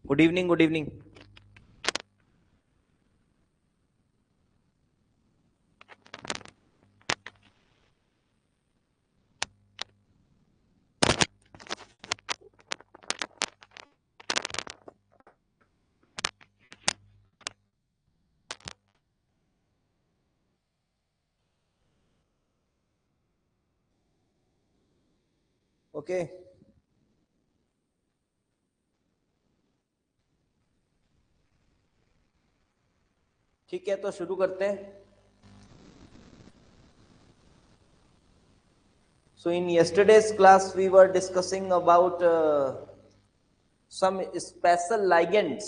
Good evening, good evening. Okay, ठीक है, तो शुरू करते हैं। So in yesterday's class we were discussing about some special ligands.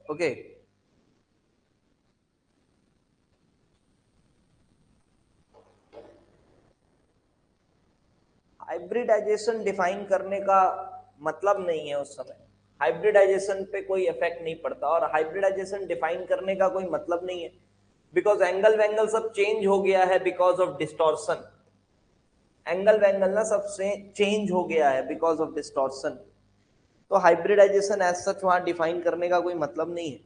Okay, hybridisation define करने का मतलब नहीं है उस समय। हाइब्रिडाइजेशन पे कोई इफेक्ट नहीं पड़ता और हाइब्रिडाइजेशन डिफाइन करने का कोई मतलब नहीं है, बिकॉज एंगल वैंगल सब चेंज हो गया है बिकॉज ऑफ डिस्टॉर्शन। एंगल वैंगल ना सब चेंज हो गया है बिकॉज ऑफ डिस्टॉर्शन। तो हाइब्रिडाइजेशन एज सच वहां डिफाइन करने का कोई मतलब नहीं है।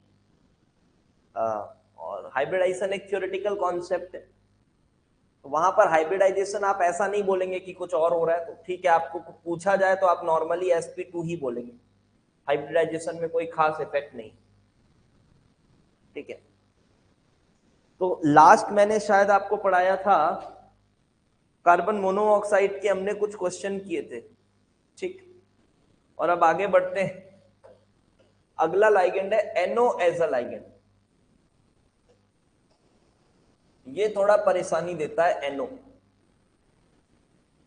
और हाइब्रिडाइजेशन एक थ्योरेटिकल कॉन्सेप्ट है, तो वहां पर हाइब्रिडाइजेशन आप ऐसा नहीं बोलेंगे कि कुछ और हो रहा है। तो ठीक है, आपको पूछा जाए तो आप नॉर्मली sp2 ही बोलेंगे, हाइब्रिडाइजेशन में कोई खास इफेक्ट नहीं। ठीक है, तो लास्ट मैंने शायद आपको पढ़ाया था कार्बन मोनोऑक्साइड के, हमने कुछ क्वेश्चन किए थे। ठीक, और अब आगे बढ़ते हैं। अगला लाइगेंड है NO एज अ लाइगेंड। ये थोड़ा परेशानी देता है NO,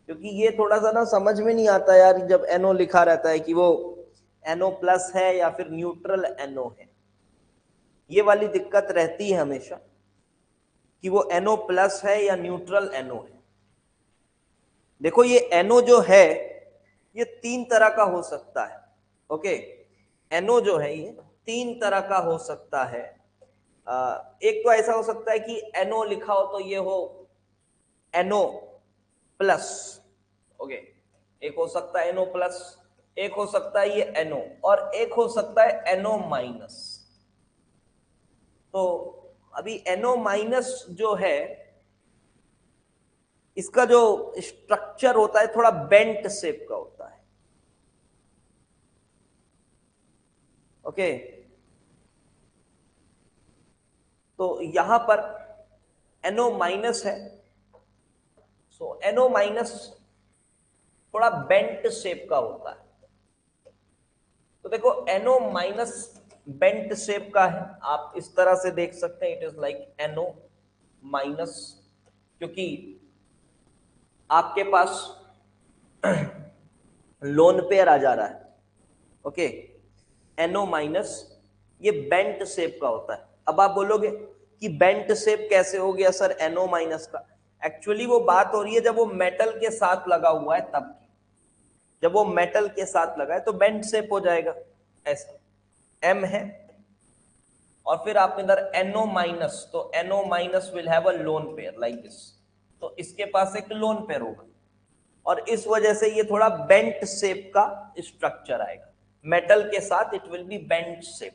क्योंकि ये थोड़ा सा ना समझ में नहीं आता यार, जब NO लिखा रहता है कि वो NO प्लस है या फिर न्यूट्रल NO है। ये वाली दिक्कत रहती है हमेशा कि वो NO प्लस है या न्यूट्रल NO है। देखो, ये NO जो है ये तीन तरह का हो सकता है। ओके, NO जो है ये तीन तरह का हो सकता है। एक तो ऐसा हो सकता है कि NO लिखा हो तो ये हो NO प्लस। ओके, एक हो सकता है NO प्लस, एक हो सकता है ये NO, और एक हो सकता है NO माइनस। तो अभी NO माइनस जो है इसका जो स्ट्रक्चर होता है थोड़ा बेंट शेप का होता है। ओके, तो यहां पर NO माइनस है, सो NO माइनस थोड़ा बेंट शेप का होता है। तो देखो, NO माइनस बेंट शेप का है, आप इस तरह से देख सकते हैं, it is like NO minus, क्योंकि आपके पास लोन पेयर आ जा रहा है। ओके, NO माइनस ये बेंट शेप का होता है। अब आप बोलोगे कि बेंट शेप कैसे हो गया सर NO माइनस का? एक्चुअली वो बात हो रही है जब वो मेटल के साथ लगा हुआ है तब की। जब वो मेटल के साथ लगा है तो बेंट शेप हो जाएगा ऐसा। M है और फिर आप इधर NO माइनस, तो NO minus will have a lone pair like this. तो इसके पास एक लोन पेयर होगा और इस वजह से ये थोड़ा बेंट शेप का स्ट्रक्चर आएगा। मेटल के साथ it will be bent shape.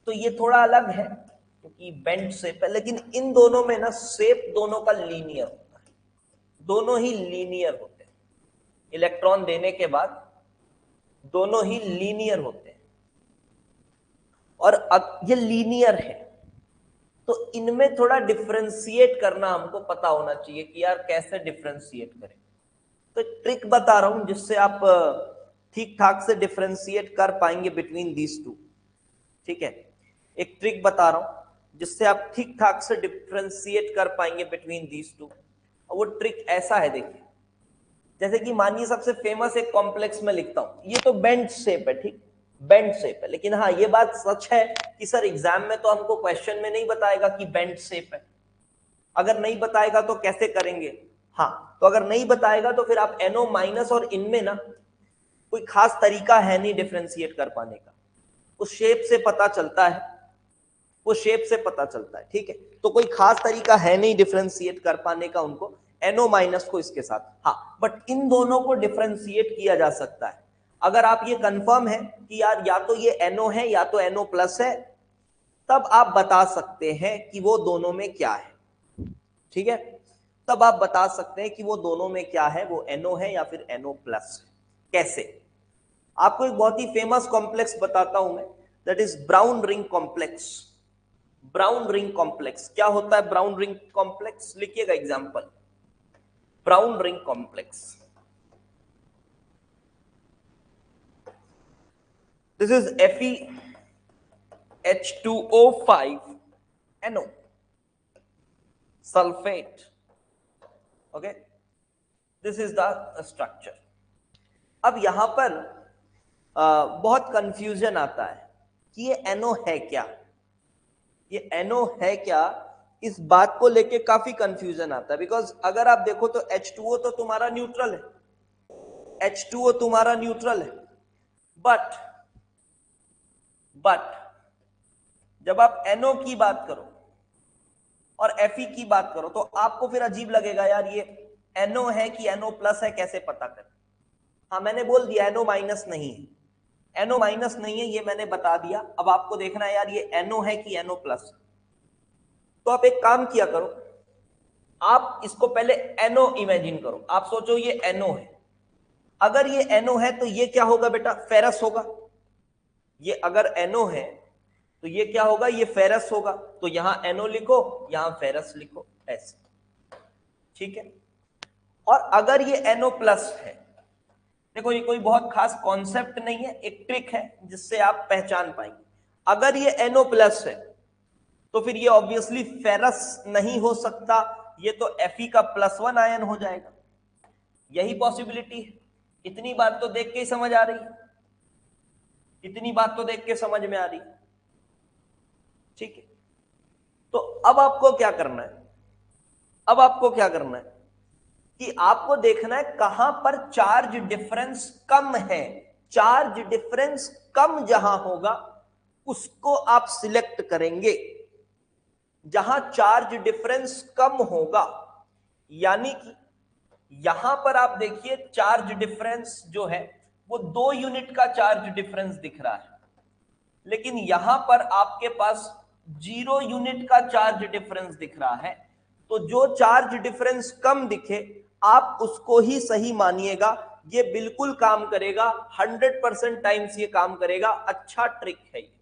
तो ये थोड़ा अलग है क्योंकि बेंट शेप है, लेकिन इन दोनों में ना शेप दोनों का लीनियर होता है। दोनों ही लीनियर होते हैं, इलेक्ट्रॉन देने के बाद दोनों ही लीनियर होते हैं। और अब ये लीनियर है तो इनमें थोड़ा डिफरेंशिएट करना हमको पता होना चाहिए कि यार कैसे डिफरेंशिएट करें। तो ट्रिक बता रहा हूं जिससे आप ठीक ठाक से डिफरेंशिएट कर पाएंगे बिटवीन दीज टू। ठीक है, एक ट्रिक बता रहा हूं जिससे आप ठीक ठाक से डिफरेंशिएट कर पाएंगे बिटवीन दीज टू। और वो ट्रिक ऐसा है, देखिए, जैसे कि मानिए सबसे फेमस एक कॉम्प्लेक्स में लिखता हूं, ये तो बेंट शेप है। ठीक, बेंट शेप है, लेकिन हाँ ये बात सच है कि सर एग्जाम में तो हमको क्वेश्चन में नहीं बताएगा कि बेंट शेप है। अगर नहीं बताएगा तो कैसे करेंगे? हाँ, तो अगर नहीं बताएगा तो फिर आप NO माइनस और इनमें ना कोई खास तरीका है नहीं डिफरेंशिएट कर पाने का, उस शेप से पता चलता है, वो शेप से पता चलता है। ठीक है, तो कोई खास तरीका है नहीं डिफरेंशिएट कर पाने का उनको NO माइनस को इसके साथ। हाँ, बट इन दोनों को डिफरेंशिएट किया जा सकता है। अगर आप ये कंफर्म है कि यार या तो ये NO है या तो NO प्लस है, तब आप बता सकते हैं कि वो दोनों में क्या है। ठीक है, तब आप बता सकते हैं कि वो दोनों में क्या है, वो NO है या फिर NO प्लस है। कैसे? आपको एक बहुत ही फेमस कॉम्प्लेक्स बताता हूं मैं, that is brown ring complex. Brown ring complex क्या होता है? ब्राउन रिंग कॉम्प्लेक्स लिखिएगा example, brown ring complex. This is FeH2O5NO sulphate. Okay, this is the structure. अब यहां पर बहुत कंफ्यूजन आता है कि ये NO है क्या, ये NO है क्या, इस बात को लेके काफी कंफ्यूजन आता है। बिकॉज अगर आप देखो तो H2O तो तुम्हारा न्यूट्रल है, H2O तुम्हारा न्यूट्रल है, बट जब आप NO की बात करो और Fe की बात करो तो आपको फिर अजीब लगेगा, यार ये NO है कि NO प्लस है, कैसे पता करें? हाँ, मैंने बोल दिया NO माइनस नहीं है, NO माइनस नहीं है, ये मैंने बता दिया। अब आपको देखना है यार ये NO है कि NO प्लस। तो आप एक काम किया करो, आप इसको पहले NO इमेजिन करो। आप सोचो ये NO है, अगर ये NO है तो ये क्या होगा बेटा? फेरस होगा। ये अगर NO है तो ये क्या होगा? ये फेरस होगा। तो यहां NO लिखो, यहां फेरस लिखो, ऐसे। ठीक है, और अगर ये NO प्लस है, देखो ये कोई बहुत खास कॉन्सेप्ट नहीं है, एक ट्रिक है जिससे आप पहचान पाएंगे। अगर ये NO प्लस है तो फिर ये ऑब्वियसली फेरस नहीं हो सकता, ये तो Fe का +1 आयन हो जाएगा। यही पॉसिबिलिटी है। इतनी बात तो देख के ही समझ आ रही है, इतनी बात तो देख के समझ में आ रही है। ठीक है, तो अब आपको क्या करना है? अब आपको क्या करना है कि आपको देखना है कहां पर चार्ज डिफरेंस कम है। चार्ज डिफरेंस कम जहां होगा उसको आप सिलेक्ट करेंगे। जहां चार्ज डिफरेंस कम होगा, यानी कि यहां पर आप देखिए चार्ज डिफरेंस जो है वो 2 यूनिट का चार्ज डिफरेंस दिख रहा है, लेकिन यहां पर आपके पास 0 यूनिट का चार्ज डिफरेंस दिख रहा है। तो जो चार्ज डिफरेंस कम दिखे आप उसको ही सही मानिएगा, ये बिल्कुल काम करेगा, 100% टाइम्स ये काम करेगा। अच्छा ट्रिक है ये।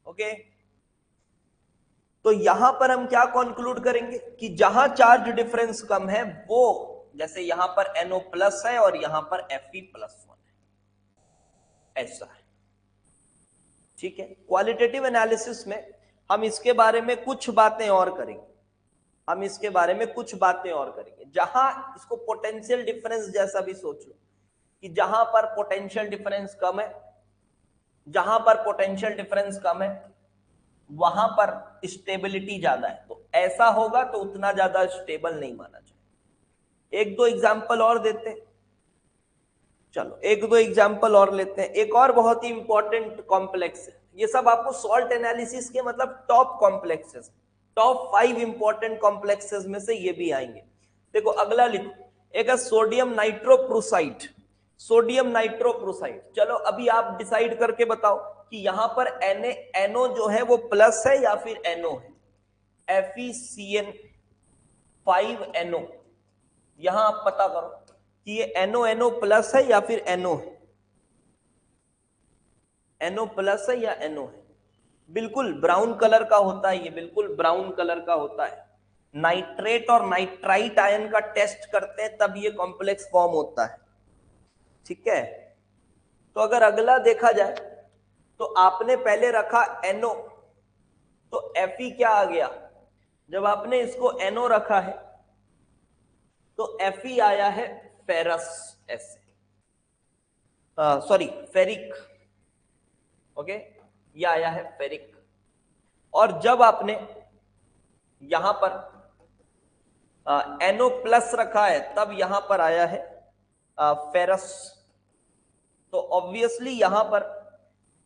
ओके, तो यहां पर हम क्या कंक्लूड करेंगे कि जहां चार्ज डिफरेंस कम है वो, जैसे यहां पर NO प्लस है और यहां पर Fe+1 है, ऐसा है। ठीक है, क्वालिटेटिव एनालिसिस में हम इसके बारे में कुछ बातें और करेंगे, हम इसके बारे में कुछ बातें और करेंगे। जहां इसको पोटेंशियल डिफरेंस जैसा भी सोच लो कि जहां पर पोटेंशियल डिफरेंस कम है, जहां पर पोटेंशियल डिफरेंस कम है वहां पर स्टेबिलिटी ज्यादा है, तो ऐसा होगा तो उतना ज्यादा स्टेबल नहीं माना जाए। एक दो एग्जांपल और देते हैं, चलो एक दो एग्जांपल और लेते हैं। एक और बहुत ही इंपॉर्टेंट कॉम्प्लेक्स है, ये सब आपको सॉल्ट एनालिसिस के मतलब top complexes, top 5 important complexes में से ये भी आएंगे। देखो अगला लिखो, एक है सोडियम नाइट्रोप्रोसाइड। सोडियम नाइट्रोप्रोसाइड, चलो अभी आप डिसाइड करके बताओ कि यहां पर NO जो है वो प्लस है या फिर NO है। FeCN5NO, यहां आप पता करो कि ये NO प्लस है या फिर NO है। NO प्लस है या NO है? बिल्कुल ब्राउन कलर का होता है, ये बिल्कुल ब्राउन कलर का होता है। नाइट्रेट और नाइट्राइट आयन का टेस्ट करते हैं तब ये कॉम्प्लेक्स फॉर्म होता है। ठीक है, तो अगर अगला देखा जाए तो आपने पहले रखा NO, तो Fe क्या आ गया? जब आपने इसको NO रखा है तो Fe आया है फेरस, ऐसे सॉरी फेरिक। ओके, ये आया है फेरिक। और जब आपने यहां पर NO प्लस रखा है तब यहां पर आया है फेरस। तो ऑब्वियसली यहां पर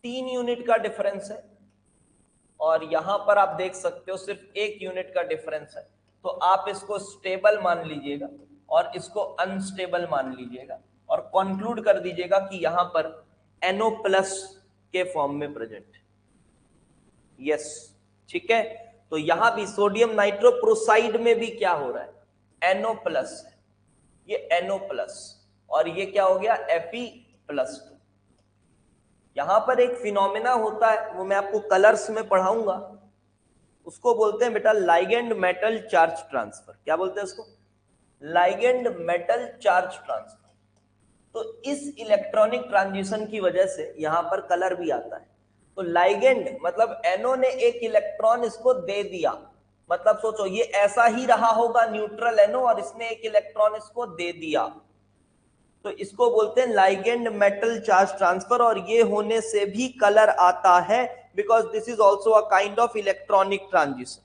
3 यूनिट का डिफरेंस है और यहां पर आप देख सकते हो सिर्फ 1 यूनिट का डिफरेंस है। तो आप इसको स्टेबल मान लीजिएगा और इसको अनस्टेबल मान लीजिएगा। और कंक्लूड कर दीजिएगा कि यहां पर NO प्लस के फॉर्म में प्रेजेंट है। यस, ठीक है। तो यहां भी सोडियम नाइट्रोप्रोसाइड में भी क्या हो रहा है, NO प्लस, ये NO प्लस और ये क्या हो गया Fe+2। यहां पर एक फिनोमेना होता है, वो मैं आपको कलर्स में पढ़ाऊंगा, उसको बोलते हैं बेटा लाइगेंड मेटल चार्ज ट्रांसफर। क्या बोलते हैं उसको, लाइगेंड मेटल चार्ज ट्रांसफर। तो इस इलेक्ट्रॉनिक ट्रांजिशन की वजह से यहां पर कलर भी आता है। तो लाइगेंड मतलब NO ने एक इलेक्ट्रॉन इसको दे दिया, मतलब सोचो ये ऐसा ही रहा होगा न्यूट्रल NO और इसने एक इलेक्ट्रॉन इसको दे दिया, तो इसको बोलते हैं लाइगेंड मेटल चार्ज ट्रांसफर। और ये होने से भी कलर आता है, because this is also a kind of electronic transition,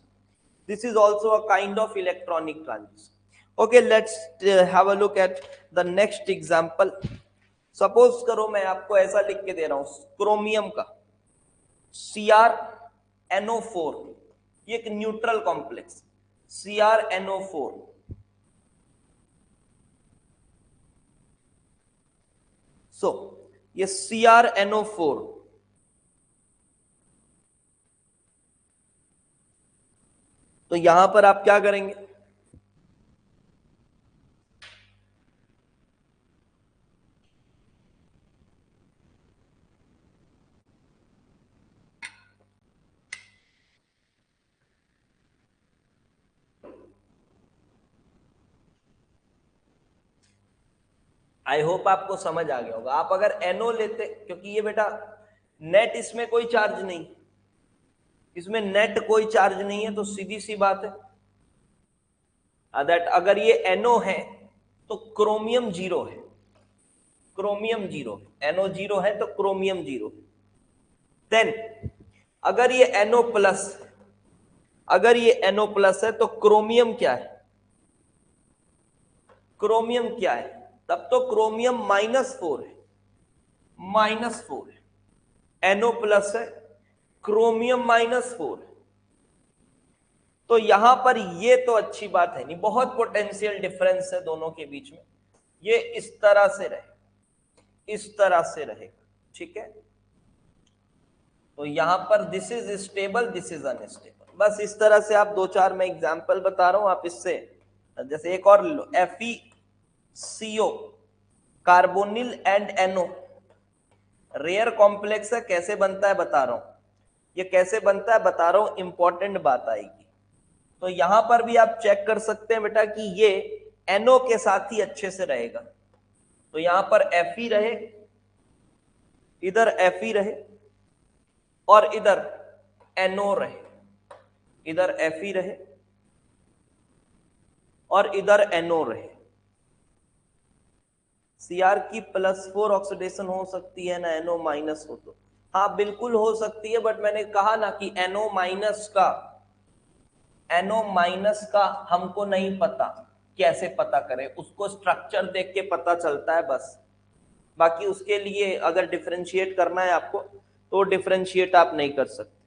this is also a kind of electronic transition. Okay, let's have a look at the next example. Suppose करो मैं आपको ऐसा लिख के दे रहा हूं, क्रोमियम का CrNO4, ये एक न्यूट्रल कॉम्प्लेक्स CrNO4। ये CrNO4, तो यहां पर आप क्या करेंगे, आई होप आपको समझ आ गया होगा। आप अगर NO लेते, क्योंकि ये बेटा नेट इसमें कोई चार्ज नहीं, इसमें नेट कोई चार्ज नहीं है, तो सीधी सी बात है दैट अगर ये NO है तो क्रोमियम जीरो है, क्रोमियम जीरो, NO जीरो है तो क्रोमियम जीरो। देन अगर ये NO प्लस, अगर ये NO प्लस है तो क्रोमियम क्या है, क्रोमियम क्या है, तब तो क्रोमियम -4 है, -4 है, NO प्लस है, क्रोमियम -4 है। तो यहां पर ये तो अच्छी बात है नहीं, बहुत पोटेंशियल डिफरेंस है दोनों के बीच में, ये इस तरह से रहे, इस तरह से रहेगा, ठीक है। तो यहां पर this is stable, this is unstable, बस इस तरह से आप दो चार मैं एग्जांपल बता रहा हूं, आप इससे जैसे एक और लो, FeCO carbonyl and NO, rare complex है, कैसे बनता है बता रहा हूं, ये कैसे बनता है बता रहा हूं, इंपॉर्टेंट बात आएगी। तो यहां पर भी आप चेक कर सकते हैं बेटा कि ये NO के साथ ही अच्छे से रहेगा, तो यहां पर Fe रहे, इधर Fe रहे और इधर NO रहे, इधर Fe रहे और इधर NO रहे। Cr की +4 ऑक्सीडेशन हो सकती है ना, NO माइनस हो तो, हाँ बिल्कुल हो सकती है, बट मैंने कहा ना कि NO माइनस का हमको नहीं पता, कैसे पता करें, उसको स्ट्रक्चर देख के पता चलता है बस। बाकी उसके लिए अगर डिफरेंशिएट करना है आपको तो डिफरेंशिएट आप नहीं कर सकते,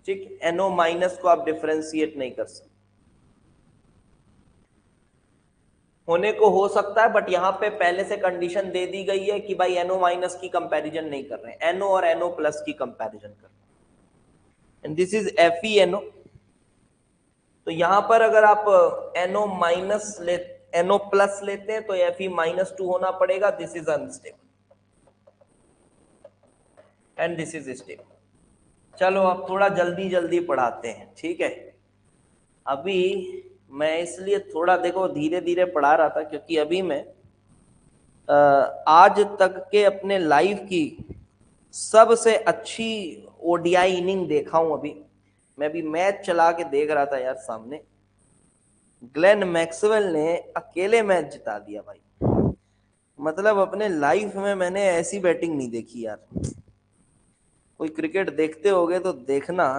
ठीक, NO माइनस को आप डिफरेंशिएट नहीं कर सकते। होने को हो सकता है, बट यहां पे पहले से कंडीशन दे दी गई है कि भाई NO माइनस की कंपैरिजन नहीं कर रहे हैं, NO और NO प्लस की कंपैरिजन कर रहे हैं। And this is FeNO। तो यहां पर अगर आप NO माइनस ले, NO प्लस लेते हैं तो Fe-2 होना पड़ेगा, this is unstable and this is stable. चलो अब थोड़ा जल्दी जल्दी पढ़ाते हैं, ठीक है। अभी मैं इसलिए थोड़ा देखो धीरे धीरे पढ़ा रहा था क्योंकि अभी मैं आज तक के अपने लाइफ की सबसे अच्छी ODI इनिंग देखा हूं। अभी मैं भी मैच चला के देख रहा था यार सामने, ग्लेन मैक्सवेल ने अकेले मैच जिता दिया भाई, मतलब अपने लाइफ में मैंने ऐसी बैटिंग नहीं देखी यार। कोई क्रिकेट देखते होगे तो देखना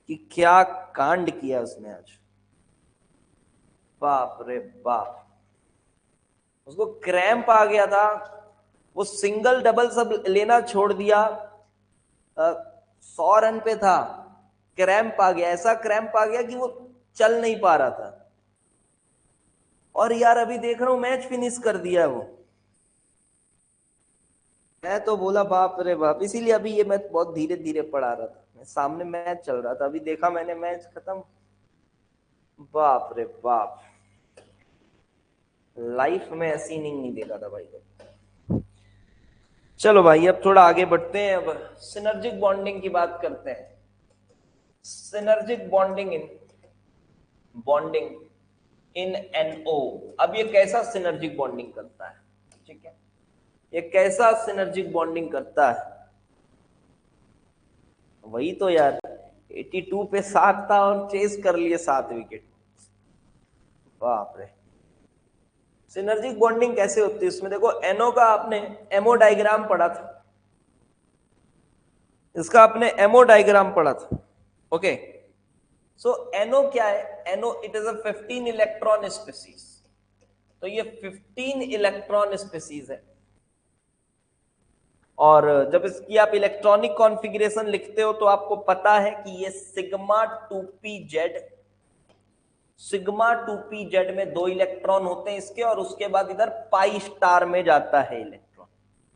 कि क्या कांड किया उसने आज, बाप रे बाप, उसको क्रैम्प आ गया था, वो सिंगल डबल सब लेना छोड़ दिया, 100 रन पे था, क्रैम्प आ गया, ऐसा क्रैम्प आ गया कि वो चल नहीं पा रहा था। और यार अभी देख रहा हूं मैच फिनिश कर दिया वो। मैं तो बोला बाप रे बाप, इसीलिए अभी ये मैं बहुत धीरे धीरे पढ़ा रहा था, मैं सामने मैच चल रहा था, अभी देखा मैंने मैच खत्म। बाप रे बाप, लाइफ में ऐसी इनिंग नहीं देखा था भाई को। चलो भाई अब थोड़ा आगे बढ़ते हैं, अब सिनर्जिक बॉन्डिंग की बात करते हैं। Synergic bonding in NO। अब ये कैसा सिनर्जिक बॉन्डिंग करता है, ठीक है, ये कैसा सिनर्जिक बॉन्डिंग करता है? वही तो यार, 82 पे 7 था और चेस कर लिए 7 विकेट। बाप रे, सिनर्जिक बॉन्डिंग कैसे होती है इसमें? देखो NO का आपने एमओ डायग्राम पढ़ा था, इसका आपने एमओ डायग्राम पढ़ा था। ओके, सो NO क्या है? NO it is a 15 electron species. तो ये 15 इलेक्ट्रॉन स्पीसीज है, और जब इसकी आप इलेक्ट्रॉनिक कॉन्फ़िगरेशन लिखते हो तो आपको पता है कि ये सिग्मा 2p z में 2 इलेक्ट्रॉन होते हैं इसके, और उसके बाद इधर पाई स्टार में जाता है इलेक्ट्रॉन।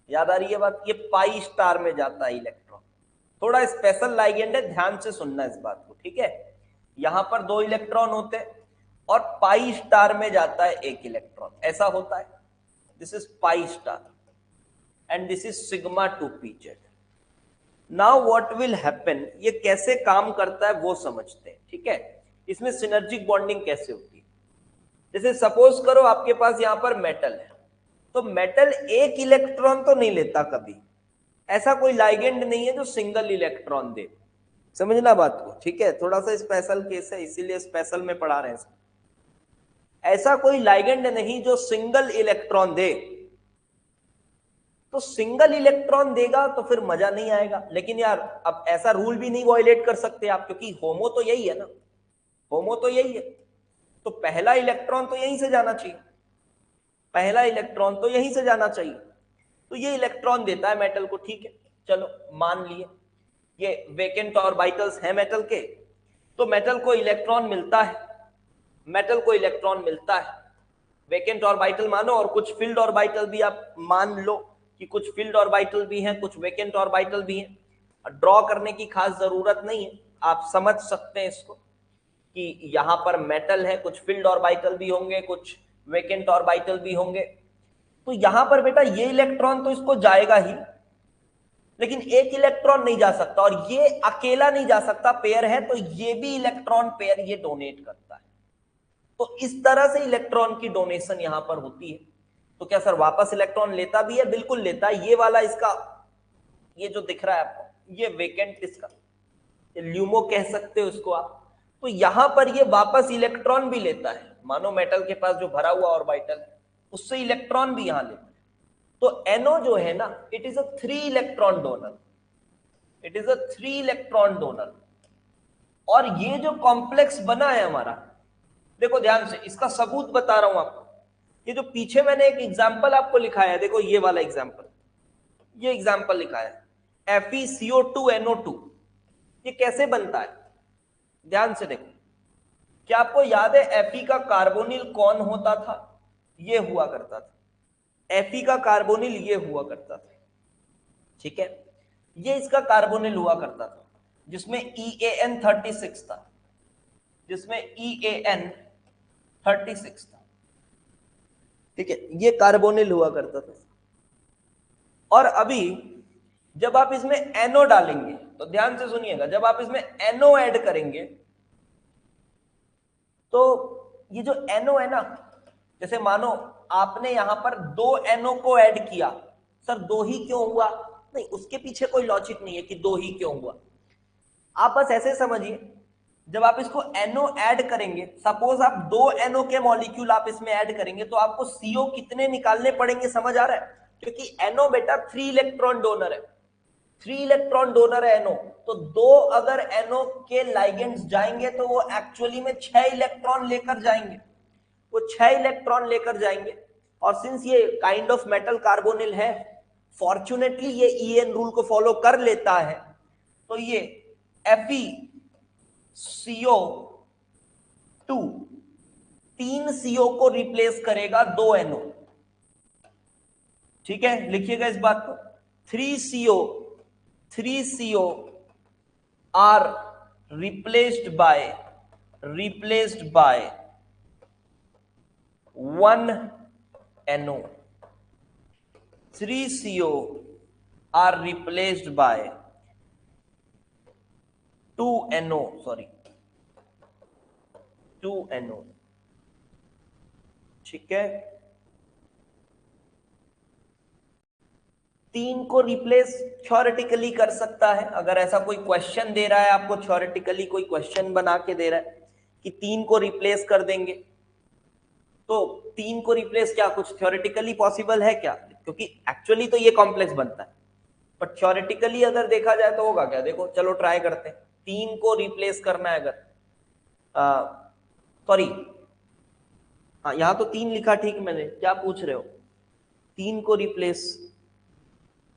याद आ रही है बात? ये पाई स्टार में जाता है इलेक्ट्रॉन। थोड़ा स्पेशल लाइगेंड है, ध्यान से सुनना इस बात को, ठीक है। यहां पर 2 इलेक्ट्रॉन होते हैं और पाई स्टार में जाता है 1 इलेक्ट्रॉन, ऐसा होता है। This is pi star and this is sigma 2pz। Now what will happen, ये कैसे काम करता है वो समझते हैं, ठीक है। इसमें सिनर्जिक बॉन्डिंग कैसे होती है? जैसे सपोज करो आपके पास यहां पर मेटल है, तो मेटल 1 इलेक्ट्रॉन तो नहीं लेता कभी, ऐसा कोई लाइगेंड नहीं है जो सिंगल इलेक्ट्रॉन दे। समझना बात को, ठीक है, थोड़ा सा स्पेशल केस है इसीलिए स्पेशल में पढ़ा रहे हैं। ऐसा कोई लाइगेंड नहीं जो सिंगल इलेक्ट्रॉन दे। तो सिंगल इलेक्ट्रॉन देगा तो फिर मजा नहीं आएगा, लेकिन यार अब ऐसा रूल भी नहीं वायलेट कर सकते आप, क्योंकि होमो तो यही है ना, होमो तो यही है, तो पहला इलेक्ट्रॉन तो यहीं से जाना चाहिए, पहला इलेक्ट्रॉन तो यहीं से जाना चाहिए। तो ये इलेक्ट्रॉन देता है मेटल को, ठीक है, चलो मान लिए ये वेकेंट ऑर्बिटल्स हैं मेटल के, तो मेटल को इलेक्ट्रॉन मिलता है, मेटल को इलेक्ट्रॉन मिलता है, वेकेंट ऑर्बिटल मानो, और कुछ फील्ड ऑर्बिटल भी आप मान लो कि कुछ फील्ड ऑर्बिटल भी हैं, कुछ वेकेंट ऑर्बिटल भी हैं। ड्रॉ करने की खास जरूरत नहीं है, आप समझ सकते हैं इसको कि यहां पर मेटल है, कुछ फील्ड ऑर्बिटल भी होंगे, कुछ वेकेंट ऑर्बिटल भी होंगे। तो यहां पर बेटा ये इलेक्ट्रॉन तो इसको जाएगा ही, लेकिन 1 इलेक्ट्रॉन नहीं जा सकता, और ये अकेला नहीं जा सकता, पेयर है तो ये भी इलेक्ट्रॉन पेयर ये डोनेट करता है। तो इस तरह से इलेक्ट्रॉन की डोनेशन यहां पर होती है। तो क्या सर वापस इलेक्ट्रॉन लेता भी है? बिल्कुल लेता है। ये वाला इसका, ये जो दिख रहा है आपको, ये वेकेंट इसका ल्यूमो कह सकते हो इसको आप। तो यहां पर ये वापस इलेक्ट्रॉन भी लेता है, मानो मेटल के पास जो भरा हुआ ऑर्बिटल है उससे इलेक्ट्रॉन भी यहां लेता है। तो NO जो है ना, it is a 3 electron donor, it is a 3 electron donor. और ये जो कॉम्प्लेक्स बना है हमारा, देखो ध्यान से, इसका सबूत बता रहा हूं आपको। ये जो पीछे मैंने एक एग्जाम्पल आपको लिखाया है, देखो ये वाला एग्जाम्पल, ये एग्जाम्पल लिखा है FeCO2NO2। ये कैसे बनता है? ध्यान से देखो, क्या आपको याद है Fe का कार्बोनिल कौन होता था? ये हुआ करता था, Fe का कार्बोनिल ये हुआ करता था, ठीक है, ये इसका कार्बोनिल हुआ करता था, जिसमें EAN36 था, जिसमें EAN36 था, ठीक है, ये कार्बोनिल हुआ करता था। और अभी जब आप इसमें NO डालेंगे, तो ध्यान से सुनिएगा, जब आप इसमें NO ऐड करेंगे तो ये जो NO है ना, जैसे मानो आपने यहां पर 2 NO को ऐड किया, सर 2 ही क्यों हुआ? नहीं, उसके पीछे कोई लॉजिक नहीं है कि 2 ही क्यों हुआ। आप बस ऐसे समझिए, जब आप इसको NO ऐड करेंगे, सपोज आप 2 NO के मॉलिक्यूल आप इसमें ऐड करेंगे, तो आपको CO कितने निकालने पड़ेंगे, समझ आ रहा है? क्योंकि NO बेटा 3 इलेक्ट्रॉन डोनर है, 3 इलेक्ट्रॉन डोनर है NO। तो 2 अगर NO के लाइगेंड्स जाएंगे तो वो एक्चुअली में 6 इलेक्ट्रॉन लेकर जाएंगे, वो 6 इलेक्ट्रॉन लेकर जाएंगे। और सिंस ये काइंड ऑफ मेटल कार्बोनिल है, फॉर्चुनेटली ये EN रूल को फॉलो कर लेता है, तो ये FeCO2 3 CO को रिप्लेस करेगा 2 NO। ठीक है, लिखिएगा इस बात को। 3 CO are replaced by 1 NO। 3 CO are replaced by 2 NO, sorry 2 NO। ठीक है, 3 को रिप्लेस थ्योरेटिकली कर सकता है। अगर ऐसा कोई क्वेश्चन दे रहा है आपको, थ्योरेटिकली कोई क्वेश्चन बना के दे रहा है कि 3 को रिप्लेस कर देंगे, तो 3 को रिप्लेस क्या कुछ थ्योरेटिकली पॉसिबल है क्या? क्योंकि एक्चुअली तो ये कॉम्प्लेक्स बनता है, पर थ्योरेटिकली अगर देखा जाए तो होगा क्या? देखो चलो ट्राई करते हैं। 3 को रिप्लेस करना है अगर, सॉरी हाँ यहां तो 3 लिखा, ठीक मैंने, क्या पूछ रहे हो? 3 को रिप्लेस,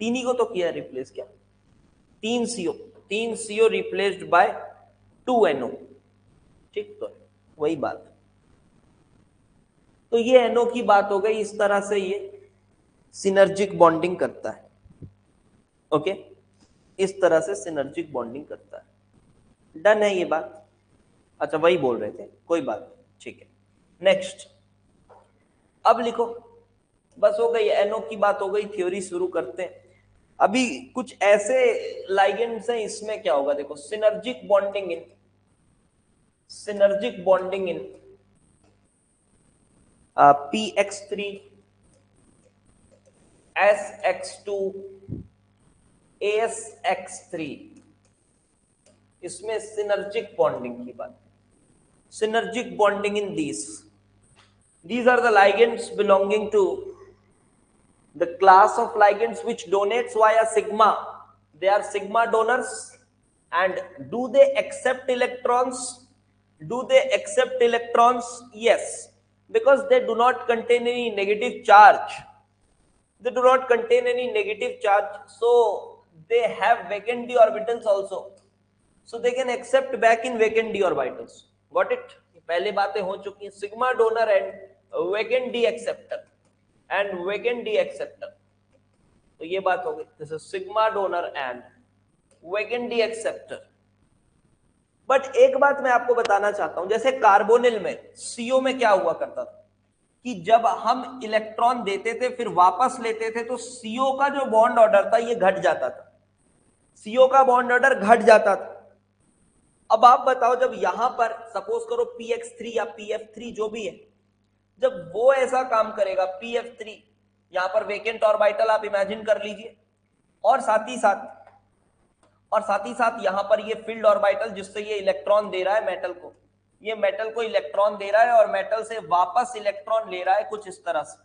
3 ही को तो किया रिप्लेस, क्या 3 CO रिप्लेस्ड बाय 2 NO। ठीक, तो वही बात। तो ये NO की बात हो गई। इस तरह से ये सिनर्जिक बॉन्डिंग करता है। ओके, इस तरह से सिनर्जिक बॉन्डिंग करता है। डन है ये बात? अच्छा वही बोल रहे थे, कोई बात नहीं, ठीक है। नेक्स्ट, अब लिखो, बस हो गई, NO की बात हो गई, थ्योरी शुरू करते हैं। अभी कुछ ऐसे लाइगेंड्स हैं, इसमें क्या होगा देखो, synergic bonding in PX3 SX2 ASX3, इसमें सिनर्जिक बॉन्डिंग की बात। Synergic bonding in these are the ligands belonging to the class of ligands which donates via sigma. They are sigma donors. And do they accept electrons? Yes, because they do not contain any negative charge. So they have vacant d orbitals also, so they can accept back in vacant d orbitals. Got it? पहले बातें हो चुकी हैं, sigma donor and vacant D acceptor, तो ये बात हो गई। This is sigma donor and vacant D acceptor. But एक बात मैं आपको बताना चाहता हूं, जैसे कार्बोनिल में CO में क्या हुआ करता था कि जब हम इलेक्ट्रॉन देते थे फिर वापस लेते थे, तो CO का जो बॉन्ड ऑर्डर था ये घट जाता था, CO का बॉन्ड ऑर्डर घट जाता था। अब आप बताओ, जब यहां पर सपोज करो PX3 या PF3 जो भी है, जब वो ऐसा काम करेगा, PF3 यहां पर वेकेंट ऑर्बिटल आप इमेजिन कर लीजिए, और साथ ही साथ यहां पर ये फील्ड ऑर्बिटल जिससे ये इलेक्ट्रॉन दे रहा है मेटल को, ये मेटल को इलेक्ट्रॉन दे रहा है और मेटल से वापस इलेक्ट्रॉन ले रहा है कुछ इस तरह से।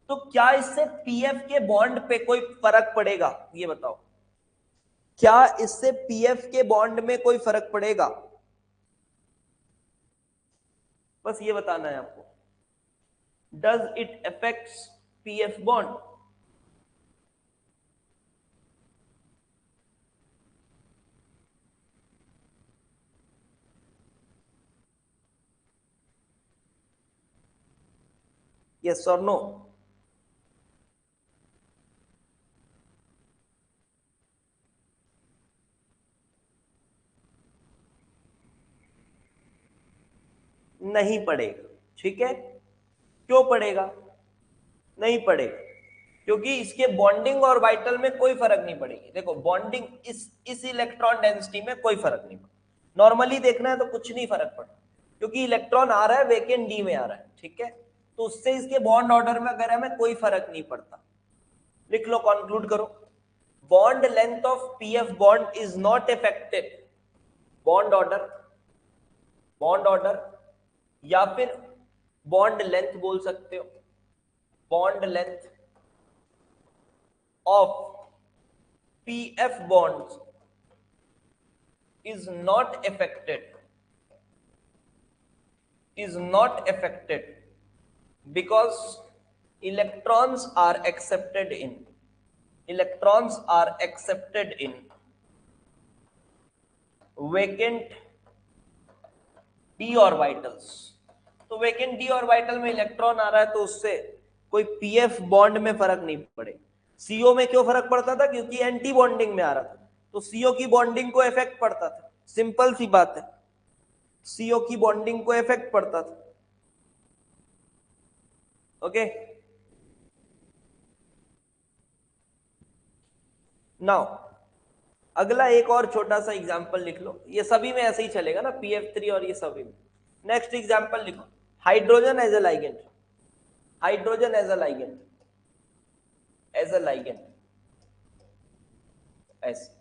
तो क्या इससे PF के बॉन्ड पे कोई फर्क पड़ेगा? ये बताओ, क्या इससे PF के बॉन्ड में कोई फर्क पड़ेगा? बस ये बताना है आपको। Does it affects PF bond? Yes और नो? नहीं पड़ेगा। ठीक है, क्यों पड़ेगा? नहीं पड़ेगा, क्योंकि इसके बॉन्डिंग ऑर्बिटल में कोई फर्क नहीं पड़ेगी। देखो बॉन्डिंग इस इलेक्ट्रॉन डेंसिटी में कोई फर्क नहीं पड़ता। नॉर्मली देखना है तो कुछ नहीं फर्क पड़ता, क्योंकि इलेक्ट्रॉन आ रहा है वेकेंट डी में आ रहा है। ठीक है, तो उससे इसके बॉन्ड ऑर्डर में वगैरह में कोई फर्क नहीं पड़ता। लिख लो, कंक्लूड करो। Bond length of PF bond is not affected. Bond order या फिर बॉन्ड लेंथ बोल सकते हो। Bond length of PF bonds is not affected because electrons are accepted in vacant d orbitals। तो तो वैकेंट डी ऑर्बिटल में electron आ रहा है तो उससे कोई पीएफ बॉन्ड में फर्क नहीं पड़ेगा। सीओ में क्यों फर्क पड़ता था? क्योंकि एंटी बॉन्डिंग में आ रहा था, तो सीओ की बॉन्डिंग को इफेक्ट पड़ता था। सिंपल सी बात है, सीओ की बॉन्डिंग को इफेक्ट पड़ता था। ओके, नाउ अगला एक और छोटा सा एग्जांपल लिख लो, ये सभी में ऐसे ही चलेगा ना, PF3 और ये सभी में। नेक्स्ट एग्जांपल लिखो, hydrogen as a ligand, hydrogen as a ligand, as a ligand ऐसे।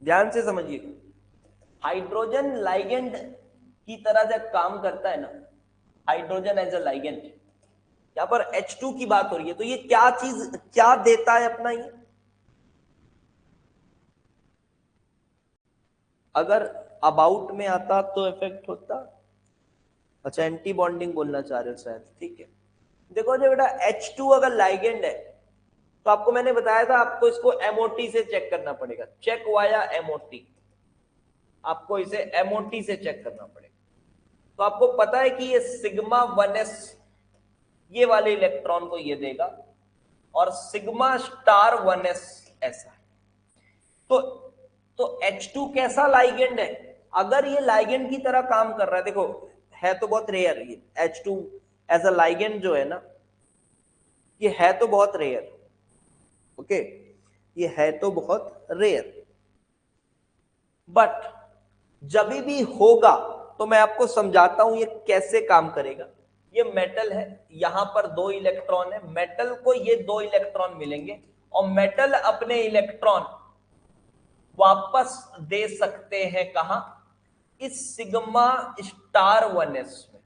ध्यान से समझिए, हाइड्रोजन लाइगेंड की तरह जब काम करता है ना, हाइड्रोजन एज अ लाइगेंड, यहां पर H2 की बात हो रही है, तो ये क्या चीज क्या देता है अपना ये? अगर अबाउट में आता तो इफेक्ट होता। अच्छा, एंटी बॉन्डिंग बोलना चाह रहे हो शायद, ठीक है। देखो जो बेटा H2 अगर लाइगेंड है तो आपको मैंने बताया था आपको इसको MOT से चेक करना पड़ेगा, चेक वाया MOT, आपको इसे MOT से चेक करना पड़ेगा। तो आपको पता है कि ये सिग्मा 1s ये वाले इलेक्ट्रॉन को ये देगा और सिग्मा स्टार 1s ऐसा है। तो H2 कैसा लाइगेंड है? अगर ये लाइगेंड की तरह काम कर रहा है, देखो है तो बहुत रेयर ये H2 एज अ लाइगेंड जो है ना, ये है तो बहुत रेयर, ओके, ये है तो बहुत रेयर, बट जब भी होगा तो मैं आपको समझाता हूं ये कैसे काम करेगा। ये मेटल है, यहां पर 2 इलेक्ट्रॉन है, मेटल को ये 2 इलेक्ट्रॉन मिलेंगे और मेटल अपने इलेक्ट्रॉन वापस दे सकते हैं कहां? इस सिग्मा स्टार 1s में,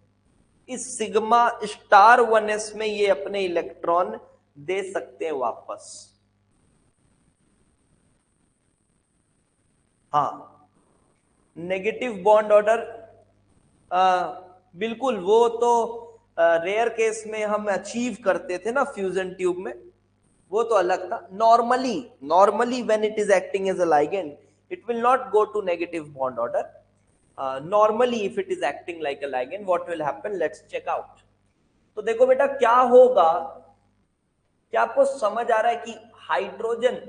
इस सिग्मा स्टार 1s में ये अपने इलेक्ट्रॉन दे सकते हैं वापस। हाँ, नेगेटिव बॉन्ड ऑर्डर बिल्कुल, वो तो रेयर केस में हम अचीव करते थे ना फ्यूजन ट्यूब में, वो तो अलग था। Normally when it is acting as a ligand it will not go to negative bond order. Normally if it is acting like a ligand what will happen, let's check out. तो देखो बेटा क्या होगा, क्या आपको समझ आ रहा है कि हाइड्रोजन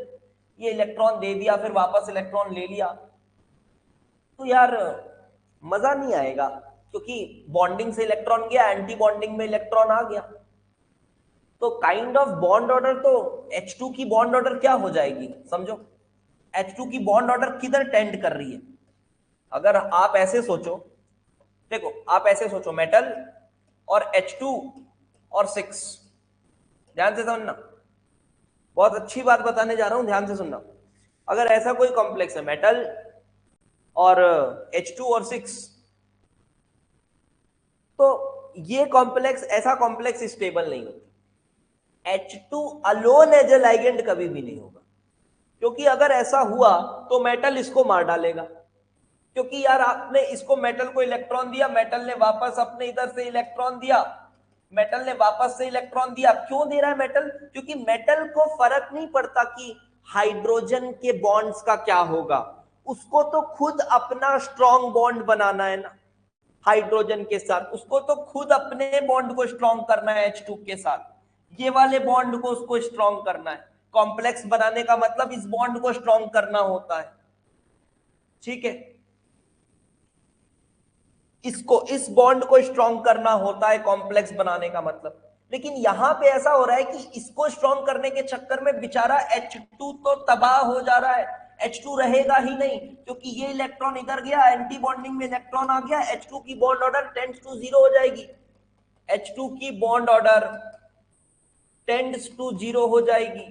ये इलेक्ट्रॉन दे दिया फिर वापस इलेक्ट्रॉन ले लिया, तो यार मजा नहीं आएगा, क्योंकि बॉन्डिंग से इलेक्ट्रॉन गया, एंटी बॉन्डिंग में इलेक्ट्रॉन आ गया। तो काइंड ऑफ बॉन्ड ऑर्डर तो H2 की बॉन्ड ऑर्डर क्या हो जाएगी समझो, H2 की बॉन्ड ऑर्डर किधर टेंड कर रही है? अगर आप ऐसे सोचो, देखो आप ऐसे सोचो, मेटल और H2 और 6, ध्यान से समझना, बहुत अच्छी बात बताने जा रहा हूं, ध्यान से सुनना। अगर ऐसा कोई कॉम्प्लेक्स है मेटल और H2 और 6, तो ये कॉम्प्लेक्स, ऐसा कॉम्प्लेक्स स्टेबल नहीं होता। H2 alone as a ligand कभी भी नहीं होगा, क्योंकि अगर ऐसा हुआ तो मेटल इसको मार डालेगा, क्योंकि यार आपने इसको मेटल को इलेक्ट्रॉन दिया, मेटल ने वापस अपने इधर से इलेक्ट्रॉन दिया, मेटल ने वापस से इलेक्ट्रॉन दिया। क्यों दे रहा है मेटल? क्योंकि मेटल को फर्क नहीं पड़ता कि हाइड्रोजन के बॉन्ड्स का क्या होगा, उसको तो खुद अपना स्ट्रॉन्ग बॉन्ड बनाना है ना हाइड्रोजन के साथ, उसको तो खुद अपने बॉन्ड को स्ट्रॉन्ग करना है H2 के साथ, ये वाले बॉन्ड को उसको स्ट्रॉन्ग करना है। कॉम्प्लेक्स बनाने का मतलब इस बॉन्ड को स्ट्रॉन्ग करना होता है, ठीक है, इसको, इस बॉन्ड को स्ट्रॉन्ग करना होता है कॉम्प्लेक्स बनाने का मतलब। लेकिन यहां पे ऐसा हो रहा है कि इसको स्ट्रॉन्ग करने के चक्कर में बेचारा H2 तो तबाह हो जा रहा है, H2 रहेगा ही नहीं, क्योंकि ये इलेक्ट्रॉन इधर गया, एंटी बॉन्डिंग में इलेक्ट्रॉन आ गया, H2 की बॉन्ड ऑर्डर टेंड्स टू 0 हो जाएगी, H2 की बॉन्ड ऑर्डर टेंड्स टू 0 हो जाएगी,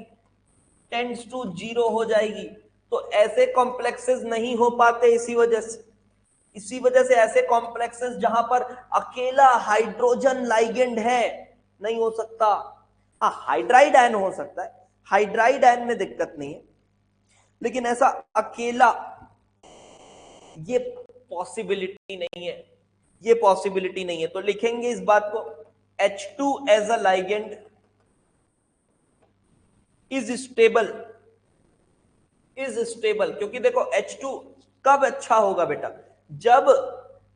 टेंड्स टू 0 हो जाएगी। तो ऐसे कॉम्प्लेक्सेस नहीं हो पाते, इसी वजह से ऐसे कॉम्प्लेक्सेस जहां पर अकेला हाइड्रोजन लाइगेंड है नहीं हो सकता। हाँ, हाइड्राइड आयन हो सकता है, हाइड्राइड आयन में दिक्कत नहीं है, लेकिन ऐसा अकेला ये पॉसिबिलिटी नहीं है, ये पॉसिबिलिटी नहीं है। तो लिखेंगे इस बात को, H2 as a ligand is stable is stable, क्योंकि देखो H2 कब अच्छा होगा बेटा, जब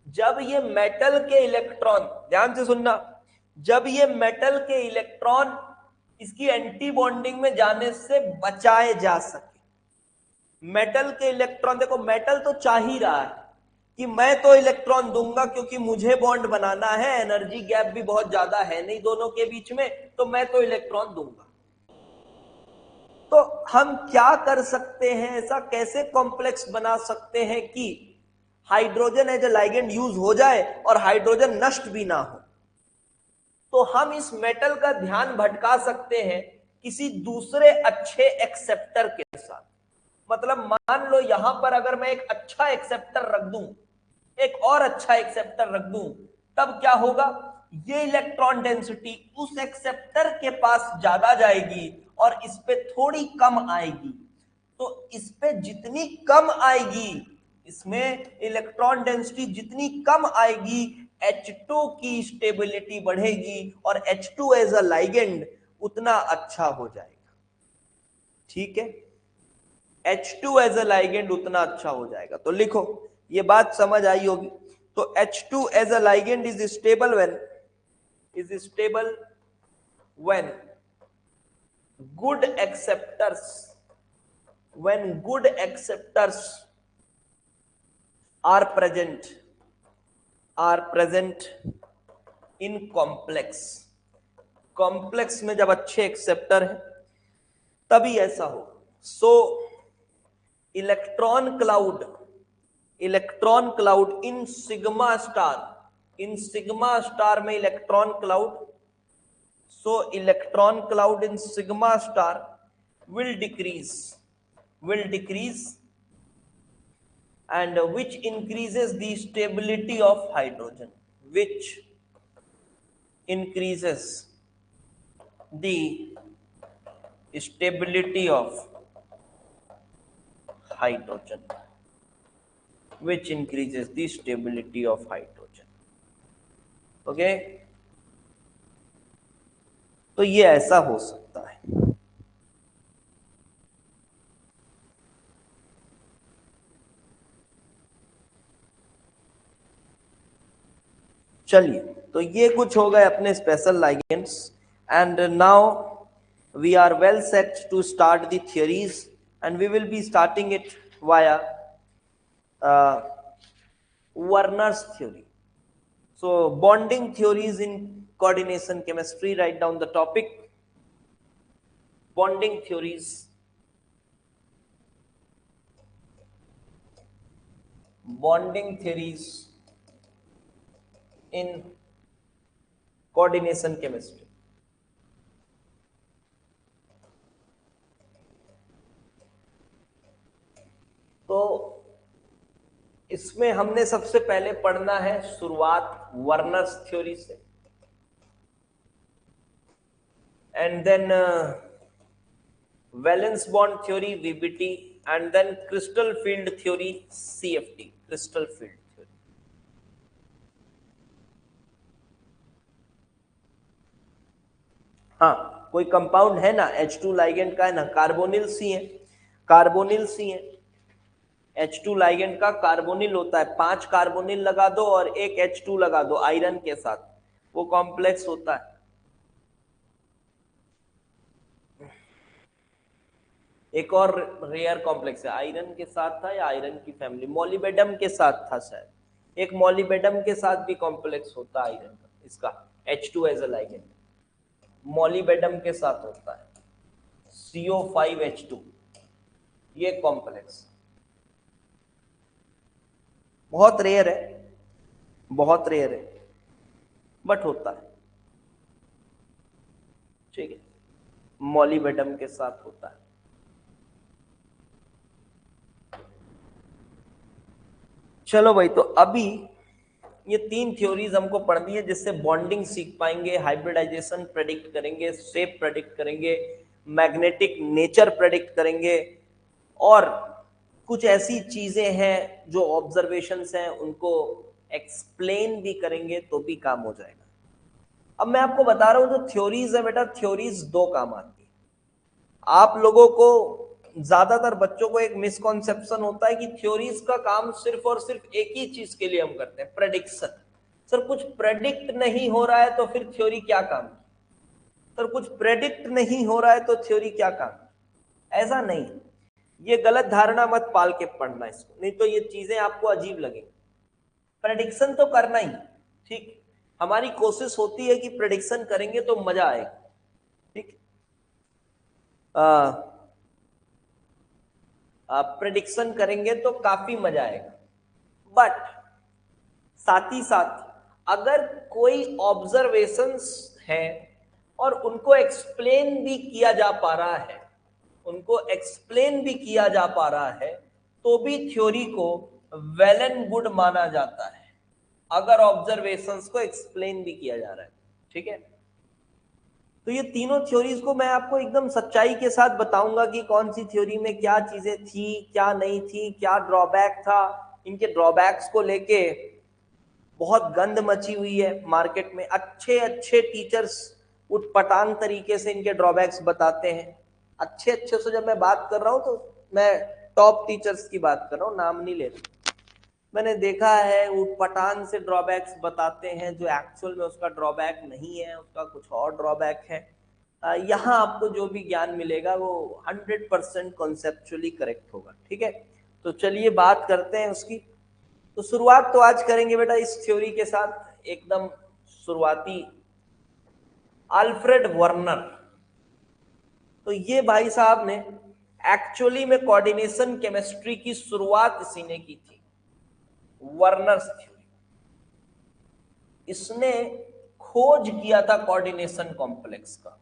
जब ये मेटल के इलेक्ट्रॉन, ध्यान से सुनना, जब ये मेटल के इलेक्ट्रॉन इसकी एंटी बॉन्डिंग में जाने से बचाए जा सके। मेटल के इलेक्ट्रॉन, देखो मेटल तो चाह ही रहा है कि मैं तो इलेक्ट्रॉन दूंगा क्योंकि मुझे बॉन्ड बनाना है, एनर्जी गैप भी बहुत ज्यादा है नहीं दोनों के बीच में, तो मैं तो इलेक्ट्रॉन दूंगा। तो हम क्या कर सकते हैं, ऐसा कैसे कॉम्प्लेक्स बना सकते हैं कि hydrogen as a ligand use हो जाए और हाइड्रोजन नष्ट भी ना हो। तो हम इस मेटल का ध्यान भटका सकते हैं किसी दूसरे अच्छे एक्सेप्टर के साथ। मतलब मान लो यहां पर अगर मैं एक अच्छा एक्सेप्टर रख दूं, एक और अच्छा एक्सेप्टर रख दूं, तब क्या होगा, ये इलेक्ट्रॉन डेंसिटी उस एक्सेप्टर के पास ज्यादा जाएगी और इस पे थोड़ी कम आएगी। तो इस पे जितनी कम आएगी, इसमें इलेक्ट्रॉन डेंसिटी जितनी कम आएगी, H2 की स्टेबिलिटी बढ़ेगी और H2 एज अ लाइगेंड उतना अच्छा हो जाएगा। ठीक है, H2 एज अ लाइगेंड उतना अच्छा हो जाएगा। तो लिखो, ये बात समझ आई होगी। तो H2 as a ligand is stable when good acceptors are present in complex में जब अच्छे एक्सेप्टर है तभी ऐसा हो। So electron cloud in sigma star में electron cloud, so electron cloud in sigma star will decrease and which increases the stability of hydrogen, which increases the stability of hydrogen, which increases the stability of hydrogen. Okay, तो ये ऐसा हो सकता है। चलिए, तो ये कुछ हो गए अपने special ligands, and now we are well set to start the theories and we will be starting it via Werner's theory. So bonding theories in coordination chemistry, write down the topic, bonding theories in coordination chemistry. तो इसमें हमने सबसे पहले पढ़ना है शुरुआत Werner's theory से, and then valence bond theory VBT, and then crystal field theory CFT, crystal field theory. हाँ, कोई कंपाउंड है ना H2 लाइगेंड का, है ना, कार्बोनिल सी है, H2 लाइगेंड का कार्बोनिल होता है, 5 कार्बोनिल लगा दो और एक H2 लगा दो आयरन के साथ, वो कॉम्प्लेक्स होता है। एक और रेयर कॉम्प्लेक्स है, आयरन के साथ था या आयरन की फैमिली, मॉलिबेडम के साथ था शायद, एक मॉलिबेडम के साथ भी कॉम्प्लेक्स होता है आयरन का, इसका H2 एज अ लाइगेंड मॉलिबेडम के साथ होता है, CO5H2, ये कॉम्प्लेक्स बहुत रेयर है, बट होता है। ठीक है, मॉलिबेडम के साथ होता है। चलो भाई, तो अभी ये 3 थ्योरीज हमको पढ़नी है जिससे बॉन्डिंग सीख पाएंगे, हाइब्रिडाइजेशन प्रेडिक्ट करेंगे, शेप प्रेडिक्ट करेंगे, मैग्नेटिक नेचर प्रेडिक्ट करेंगे, और कुछ ऐसी चीजें हैं जो ऑब्जर्वेशंस हैं उनको एक्सप्लेन भी करेंगे तो भी काम हो जाएगा। अब मैं आपको बता रहा हूं जो थ्योरीज है बेटा, थ्योरीज 2 काम आती है। आप लोगों को ज्यादातर बच्चों को एक मिसकॉन्सेप्शन होता है कि थ्योरीज का काम सिर्फ और सिर्फ एक ही चीज के लिए हम करते हैं, प्रेडिक्शन। सर कुछ प्रेडिक्ट नहीं हो रहा है तो फिर थ्योरी क्या काम की? सर कुछ प्रेडिक्ट नहीं हो रहा है तो थ्योरी क्या काम की? ऐसा नहीं, ये गलत धारणा मत पाल के पढ़ना इसको, नहीं तो ये चीजें आपको अजीब लगेंगी। प्रेडिक्शन तो करना ही ठीक, हमारी कोशिश होती है कि प्रेडिक्शन करेंगे तो मजा आएगा, ठीक। प्रेडिक्शन करेंगे तो काफी मजा आएगा, बट साथ ही साथ अगर कोई ऑब्जर्वेशंस है और उनको एक्सप्लेन भी किया जा पा रहा है, उनको एक्सप्लेन भी किया जा पा रहा है, तो भी थ्योरी को वेल एंड गुड माना जाता है, अगर ऑब्जर्वेशंस को एक्सप्लेन भी किया जा रहा है, ठीक है। तो ये तीनों थ्योरीज को मैं आपको एकदम सच्चाई के साथ बताऊंगा कि कौन सी थ्योरी में क्या चीजें थी, क्या नहीं थी, क्या ड्रॉबैक था। इनके ड्रॉबैक्स को लेके बहुत गंद मची हुई है मार्केट में, अच्छे अच्छे टीचर्स उटपटांग तरीके से इनके ड्रॉबैक्स बताते हैं। अच्छे अच्छे से जब मैं बात कर रहा हूं तो मैं टॉप टीचर्स की बात कर रहा हूं, नाम नहीं ले रहा। मैंने देखा है उटपटांग से ड्रॉबैक्स बताते हैं जो एक्चुअल में उसका ड्रॉबैक नहीं है, उसका कुछ और ड्रॉबैक है। यहाँ आपको जो भी ज्ञान मिलेगा वो 100% कॉन्सेप्चुअली करेक्ट होगा, ठीक है। तो चलिए बात करते हैं उसकी। तो शुरुआत तो आज करेंगे बेटा इस थ्योरी के साथ, एकदम शुरुआती, अल्फ्रेड वर्नर। तो ये भाई साहब ने एक्चुअली में कोऑर्डिनेशन केमिस्ट्री की शुरुआत इसी ने की थी, वर्नर्स थ्योरी। इसने खोज किया था कोऑर्डिनेशन कॉम्प्लेक्स का,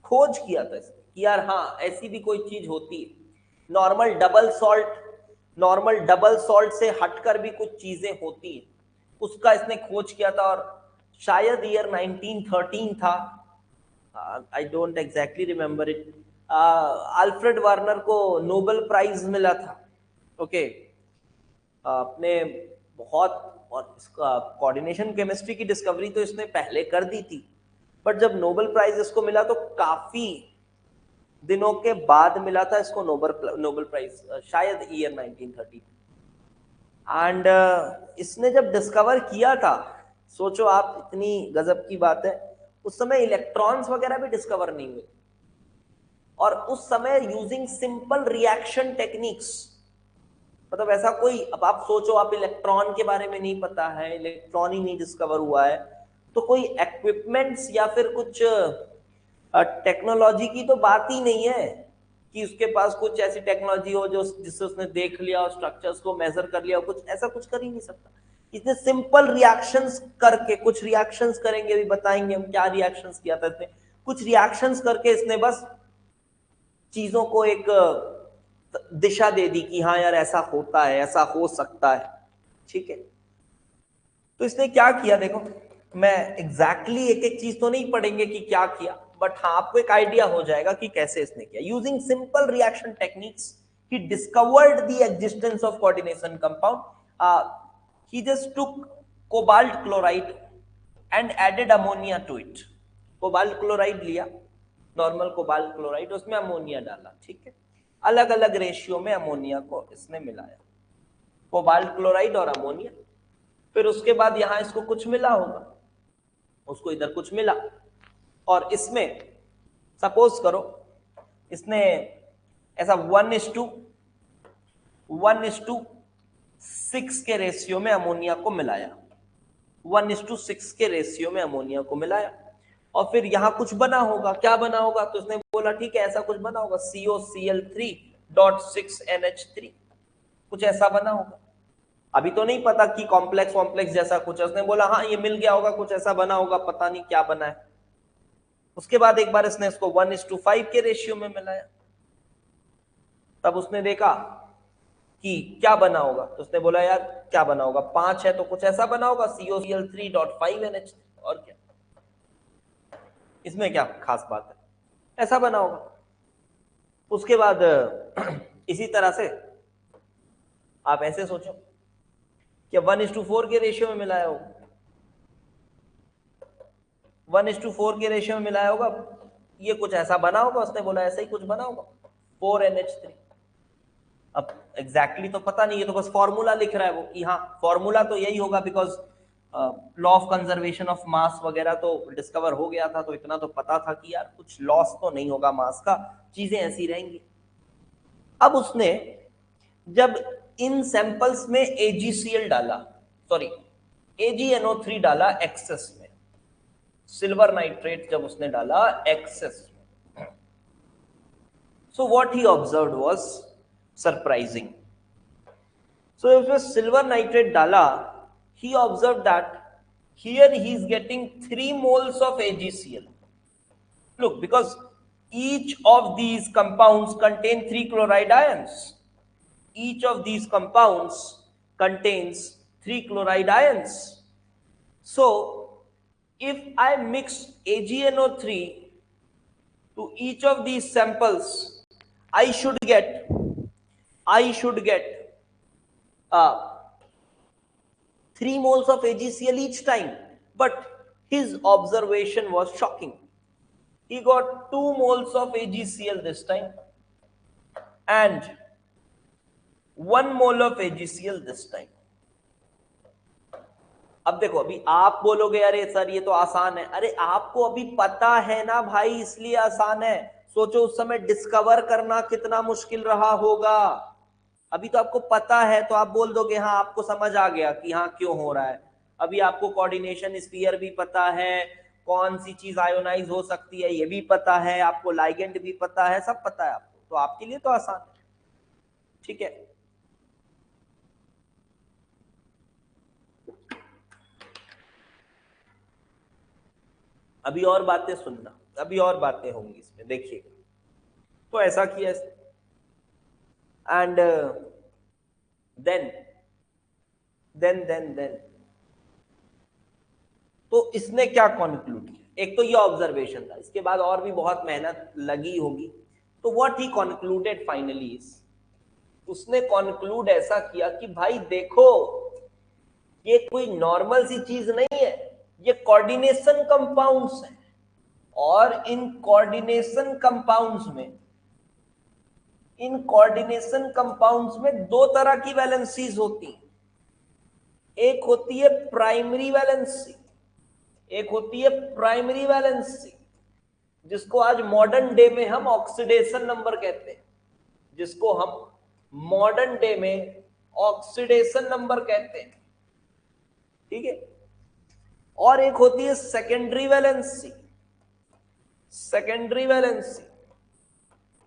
खोज किया था इसने कि यार हाँ ऐसी भी कोई चीज होती है, नॉर्मल डबल सॉल्ट से हटकर भी कुछ चीजें होती हैं, उसका इसने खोज किया था। और शायद ईयर 1913 था, I don't exactly remember it. Alfred Warner को नोबेल प्राइज मिला था, ओके। अपने बहुत, और इसका कोऑर्डिनेशन केमिस्ट्री की डिस्कवरी तो इसने पहले कर दी थी, बट जब नोबेल प्राइज इसको मिला तो काफी दिनों के बाद मिला था इसको नोबेल प्राइज, शायद ईयर 1930। एंड इसने जब डिस्कवर किया था, सोचो आप, इतनी गजब की बात है, उस समय इलेक्ट्रॉन्स वगैरह भी डिस्कवर नहीं हुए, और उस समय यूजिंग सिंपल रिएक्शन टेक्निक्स। मतलब ऐसा कोई, अब आप सोचो, आप इलेक्ट्रॉन के बारे में नहीं पता है, इलेक्ट्रॉन ही नहीं डिस्कवर हुआ है, तो कोई इक्विपमेंट्स या फिर कुछ टेक्नोलॉजी की तो बात ही नहीं है कि उसके पास कुछ ऐसी टेक्नोलॉजी हो जो जिससे उसने देख लिया और स्ट्रक्चर्स को मेजर कर लिया, कुछ ऐसा कुछ कर ही नहीं सकता। इसने सिंपल रिएक्शंस करके, कुछ रिएक्शंस करेंगे, भी बताएंगे हम क्या रिएक्शंस किया था इसने, कुछ रिएक्शंस करके इसने बस चीजों को एक दिशा दे दी कि हाँ यार ऐसा होता है, ऐसा हो सकता है, ठीक है। तो इसने क्या किया देखो, मैं एग्जैक्टली एक एक चीज तो नहीं पढ़ेंगे कि क्या किया, बट हाँ आपको एक आइडिया हो जाएगा कि कैसे इसने किया। Using simple reaction techniques he discovered the existence of coordination compound. He just took cobalt chloride and added ammonia to it. Cobalt chloride लिया, नॉर्मल कोबाल्ट क्लोराइड, उसमें अमोनिया डाला, ठीक है। अलग अलग रेशियो में अमोनिया को इसने मिलाया, कोबाल्ट क्लोराइड और अमोनिया। फिर उसके बाद यहां इसको कुछ मिला होगा, उसको इधर कुछ मिला, और इसमें सपोज करो इसने ऐसा 1:6 के रेशियो में अमोनिया को मिलाया, 1:6 के रेशियो में अमोनिया को मिलाया, और फिर यहां कुछ बना होगा। क्या बना होगा? तो उसने बोला ठीक है ऐसा कुछ बना होगा, COCl3.6NH3, कुछ ऐसा बना होगा। अभी तो नहीं पता कि कॉम्प्लेक्स जैसा कुछ है, उसने बोला हाँ ये मिल गया होगा, कुछ ऐसा बना होगा, पता नहीं क्या बना है। उसके बाद एक बार इसने इसको 1:5 के रेशियो में मिलाया, तब उसने देखा कि क्या बना होगा, तो उसने बोला यार क्या बना होगा, 5 है तो कुछ ऐसा बना होगा, COCl3.5NH3, और क्या, इसमें क्या खास बात है, ऐसा बना होगा। उसके बाद इसी तरह से आप ऐसे सोचो कि 1:4 के रेशियो में मिलाया होगा, 1:4 के रेशियो में मिलाया होगा, ये कुछ ऐसा बना होगा, उसने बोला ऐसा ही कुछ बना होगा। 4NH3। अब एग्जैक्टली तो पता नहीं है, तो बस फॉर्मूला लिख रहा है वो कि हाँ फॉर्मूला तो यही होगा, because law of conservation of mass वगैरह तो डिस्कवर हो गया था, तो इतना तो पता था कि यार कुछ लॉस तो नहीं होगा मास का, चीजें ऐसी रहेंगी। अब उसने जब इन सैंपल्स में AgCl डाला, सॉरी AgNO3 डाला एक्सेस में, सिल्वर नाइट्रेट जब उसने डाला एक्सेस में, so what he observed was surprising. So उसमें सिल्वर नाइट्रेट डाला, he observed that here he is getting 3 moles of AgCl. Look, because each of these compounds contain 3 chloride ions. Each of these compounds contains 3 chloride ions. So if I mix AgNO3 to each of these samples, I should get uh, 3 moles of AgCl each time. But his observation was shocking. He got 2 moles of AgCl this time and 1 mole of AgCl this time. अब देखो, अभी आप बोलोगे अरे sir ये तो आसान है, अरे आपको अभी पता है ना भाई, इसलिए आसान है। सोचो उस समय डिस्कवर करना कितना मुश्किल रहा होगा। अभी तो आपको पता है तो आप बोल दोगे हाँ आपको समझ आ गया कि हाँ क्यों हो रहा है। अभी आपको कोऑर्डिनेशन स्फीयर भी पता है, कौन सी चीज आयोनाइज हो सकती है ये भी पता है, आपको लाइगेंड भी पता है, सब पता है आपको, तो आपके लिए तो आसान है। ठीक है, अभी और बातें सुनना, अभी और बातें होंगी इसमें, देखिएगा। तो ऐसा किया एंड देन तो इसने क्या कॉन्क्लूड किया? एक तो ये ऑब्जर्वेशन था, इसके बाद और भी बहुत मेहनत लगी होगी। तो what he concluded finally is, उसने कॉन्क्लूड ऐसा किया कि भाई देखो ये कोई नॉर्मल सी चीज नहीं है, ये कोऑर्डिनेशन कंपाउंड्स हैं। और इन कोऑर्डिनेशन कंपाउंड्स में दो तरह की वैलेंसीज होती हैं। एक होती है प्राइमरी वैलेंसी, जिसको आज मॉडर्न डे में हम ऑक्सीडेशन नंबर कहते हैं, ठीक है। और एक होती है सेकेंडरी वैलेंसी,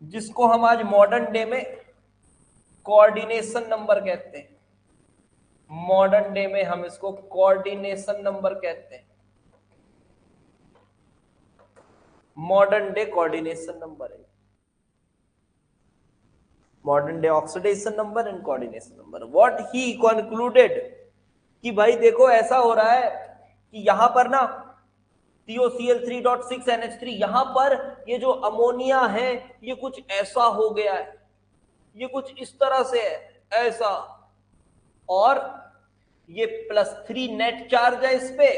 जिसको हम आज मॉडर्न डे में कोऑर्डिनेशन नंबर कहते हैं। मॉडर्न डे में हम इसको कोऑर्डिनेशन नंबर कहते हैं। मॉडर्न डे कोऑर्डिनेशन नंबर है, modern day oxidation number and coordination number. What he concluded कि भाई देखो ऐसा हो रहा है कि यहां पर ना TOCl3.6NH3, यहां पर ये जो अमोनिया है ये कुछ ऐसा हो गया है, ये कुछ इस तरह से है, ऐसा। और ये +3 नेट चार्ज है इस पे,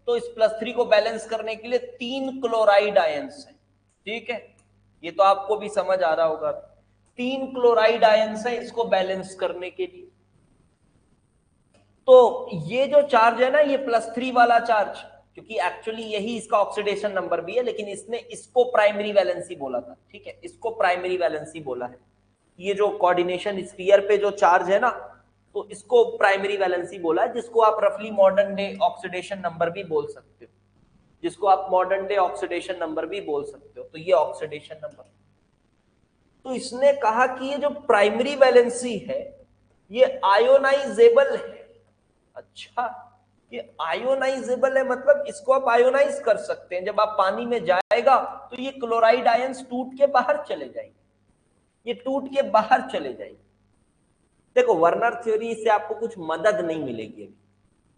तो इस +3 को बैलेंस करने के लिए 3 क्लोराइड आयंस है। ठीक है, ये तो आपको भी समझ आ रहा होगा, 3 क्लोराइड आयंस है इसको बैलेंस करने के लिए। तो ये जो चार्ज है ना, ये +3 वाला चार्ज, क्योंकि एक्चुअली यही इसका ऑक्सीडेशन नंबर भी है, लेकिन इसने इसको प्राइमरी वैलेंसी बोला था। ठीक है, इसको प्राइमरी वैलेंसी बोला है। ये जो कोऑर्डिनेशन स्फीयर पे जो चार्ज है ना, तो इसको प्राइमरी वैलेंसी बोला है, जिसको आप रफली मॉडर्न डे ऑक्सीडेशन नंबर भी बोल सकते हो, तो ये ऑक्सीडेशन नंबर। तो इसने कहा कि ये जो प्राइमरी वैलेंसी है ये आयोनाइजेबल है। अच्छा, ये आयोनाइजेबल है मतलब इसको आप आयोनाइज कर सकते हैं। जब आप पानी में जाएगा तो ये क्लोराइड आयंस टूट के बाहर चले जाएंगे, देखो वर्नर थ्योरी से आपको कुछ मदद नहीं मिलेगी अभी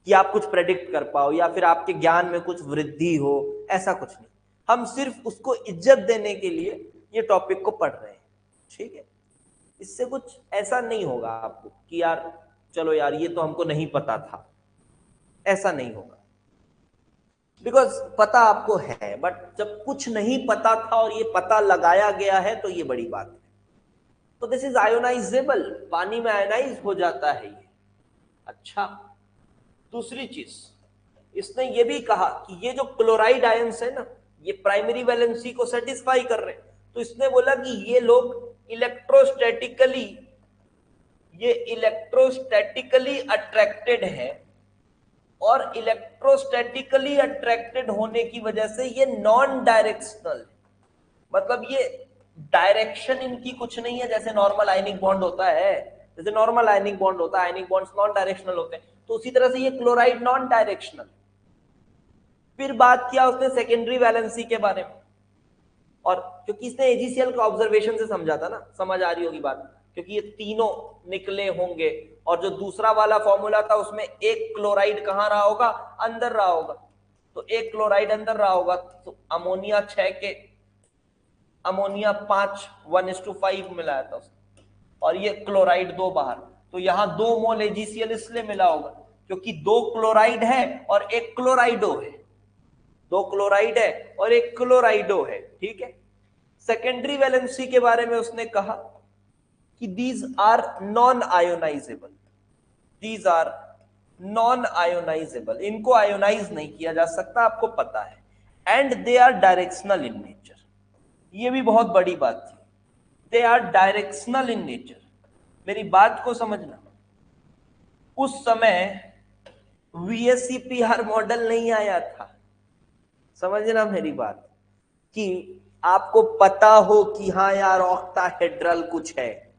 कि आप कुछ प्रेडिक्ट कर पाओ या फिर आपके ज्ञान में कुछ वृद्धि हो, ऐसा कुछ नहीं। हम सिर्फ उसको इज्जत देने के लिए ये टॉपिक को पढ़ रहे हैं। ठीक है, इससे कुछ ऐसा नहीं होगा आपको कि यार चलो यार ये तो हमको नहीं पता था, ऐसा नहीं होगा। बिकॉज पता आपको है, बट जब कुछ नहीं पता था और ये पता लगाया गया है तो ये बड़ी बात है। तो दिस इज आयोनाइजेबल, पानी में आयोनाइज हो जाता है ये। अच्छा, दूसरी चीज इसने ये भी कहा कि ये जो क्लोराइड आयंस है ना, ये प्राइमरी वैलेंसी को सेटिस्फाई कर रहे हैं। तो इसने बोला कि ये लोग इलेक्ट्रोस्टैटिकली, ये इलेक्ट्रोस्टैटिकली अट्रैक्टेड है, और इलेक्ट्रोस्टैटिकली अट्रैक्टेड होने की वजह से ये नॉन डायरेक्शनल, मतलब ये डायरेक्शन इनकी कुछ नहीं है, जैसे नॉर्मल आयनिक बॉन्ड होता है, जैसे नॉर्मल आयनिक बॉन्ड होता है, आयनिक बॉन्ड्स नॉन डायरेक्शनल होते हैं, तो उसी तरह से ये क्लोराइड नॉन डायरेक्शनल। फिर बात किया उसने सेकेंडरी वैलेंसी के बारे में, और क्योंकि इसने एजीसीएल का ऑब्जर्वेशन से समझा था ना, समझ आ रही होगी बात, क्योंकि ये तीनों निकले होंगे, और जो दूसरा वाला फॉर्मूला था उसमें एक क्लोराइड कहां रहा होगा, अंदर रहा होगा, तो एक क्लोराइड अंदर रहा होगा, तो अमोनिया 6 के अमोनिया 5 1:5 मिलाया था उसने, और ये क्लोराइड 2 बाहर, तो यहां 2 मोल एजीसीएल इसलिए मिला होगा क्योंकि 2 क्लोराइड है और एक क्लोराइडो है, 2 क्लोराइड है और एक क्लोराइडो है, ठीक है। सेकेंडरी वैलेंसी के बारे में उसने कहा कि these are non ionisable, these are non ionisable, इनको आयोनाइज नहीं किया जा सकता, आपको पता है, and they are directional in nature, ये भी बहुत बड़ी बात थी, they are directional in nature. मेरी बात को समझना, उस समय वीएससीपीआर मॉडल नहीं आया था, समझना मेरी बात, कि आपको पता हो कि हाँ यार ऑक्टाहेड्रल कुछ है,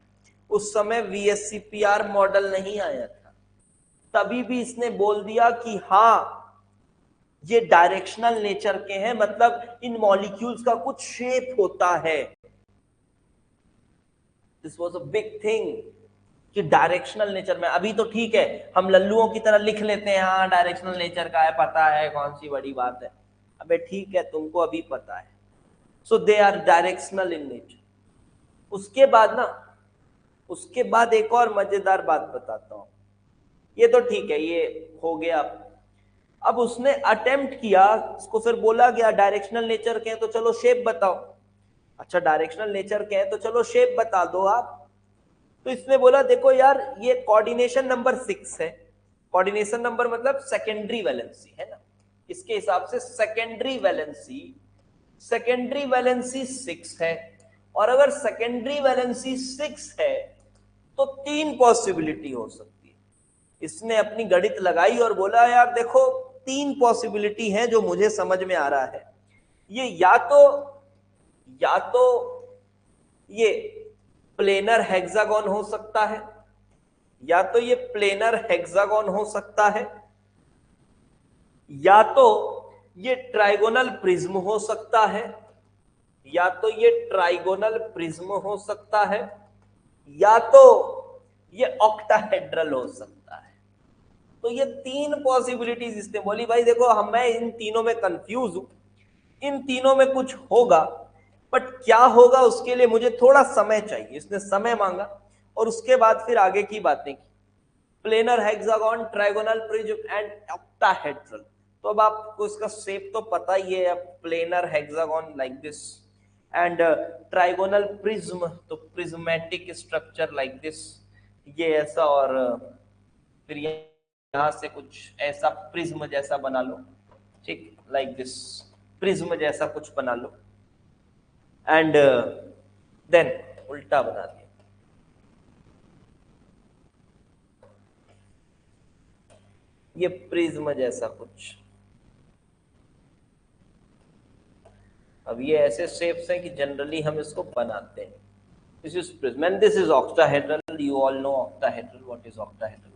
उस समय वीएससीपीआर मॉडल नहीं आया था, तभी भी इसने बोल दिया कि हाँ ये डायरेक्शनल नेचर के हैं, मतलब इन मॉलिक्यूल्स का कुछ शेप होता है। This was a big thing कि डायरेक्शनल नेचर में, अभी तो ठीक है हम लल्लुओं की तरह लिख लेते हैं, हाँ डायरेक्शनल नेचर का है, पता है, कौन सी बड़ी बात है, अबे ठीक है तुमको अभी पता है। So they are directional in nature. उसके बाद ना, उसके बाद एक और मजेदार बात बताता हूं, ये तो ठीक है, ये हो गया। अब उसने अटेम्प्ट किया, उसको फिर बोला गया डायरेक्शनल नेचर के हैं तो चलो शेप बताओ, अच्छा डायरेक्शनल नेचर के हैं तो चलो शेप बता दो आप। तो इसने बोला देखो यार ये कोऑर्डिनेशन नंबर 6 है, कोऑर्डिनेशन नंबर मतलब सेकेंडरी वैलेंसी है ना, इसके हिसाब से सेकेंडरी वैलेंसी, सेकेंडरी वैलेंसी 6 है, और अगर सेकेंडरी वैलेंसी 6 है तो 3 पॉसिबिलिटी हो सकती है। इसने अपनी गणित लगाई और बोला यार देखो 3 पॉसिबिलिटी है जो मुझे समझ में आ रहा है, ये या तो ये प्लेनर हेक्सागोन हो सकता है, या तो ये प्लेनर हेक्सागोन हो सकता है, या तो ये ट्राइगोनल प्रिज्म हो सकता है, या तो ये ट्राइगोनल प्रिज्म हो सकता है, या तो ये ऑक्टाहेड्रल हो सकता है। तो ये 3 पॉसिबिलिटीज इसने बोली, भाई देखो हम, मैं इन तीनों में कंफ्यूज हूं, इन तीनों में कुछ होगा, बट क्या होगा उसके लिए मुझे थोड़ा समय चाहिए, इसने समय मांगा, और उसके बाद फिर आगे की बातें की, planar hexagon, trigonal prism and octahedral. तो अब आपको इसका शेप तो पता ही है, planar hexagon like this, and trigonal prism तो प्रिज्मेटिक स्ट्रक्चर लाइक दिस, ये ऐसा, और फिर यहां से कुछ ऐसा प्रिज्म जैसा बना लो, ठीक, लाइक दिस, प्रिज्म जैसा कुछ बना लो, एंड देन उल्टा बना दिया, ये प्रिज्म जैसा कुछ। अब ये ऐसे शेप्स हैं कि जनरली हम इसको बनाते हैं, this is prism and this is octahedral, you all know octahedral, what is octahedral.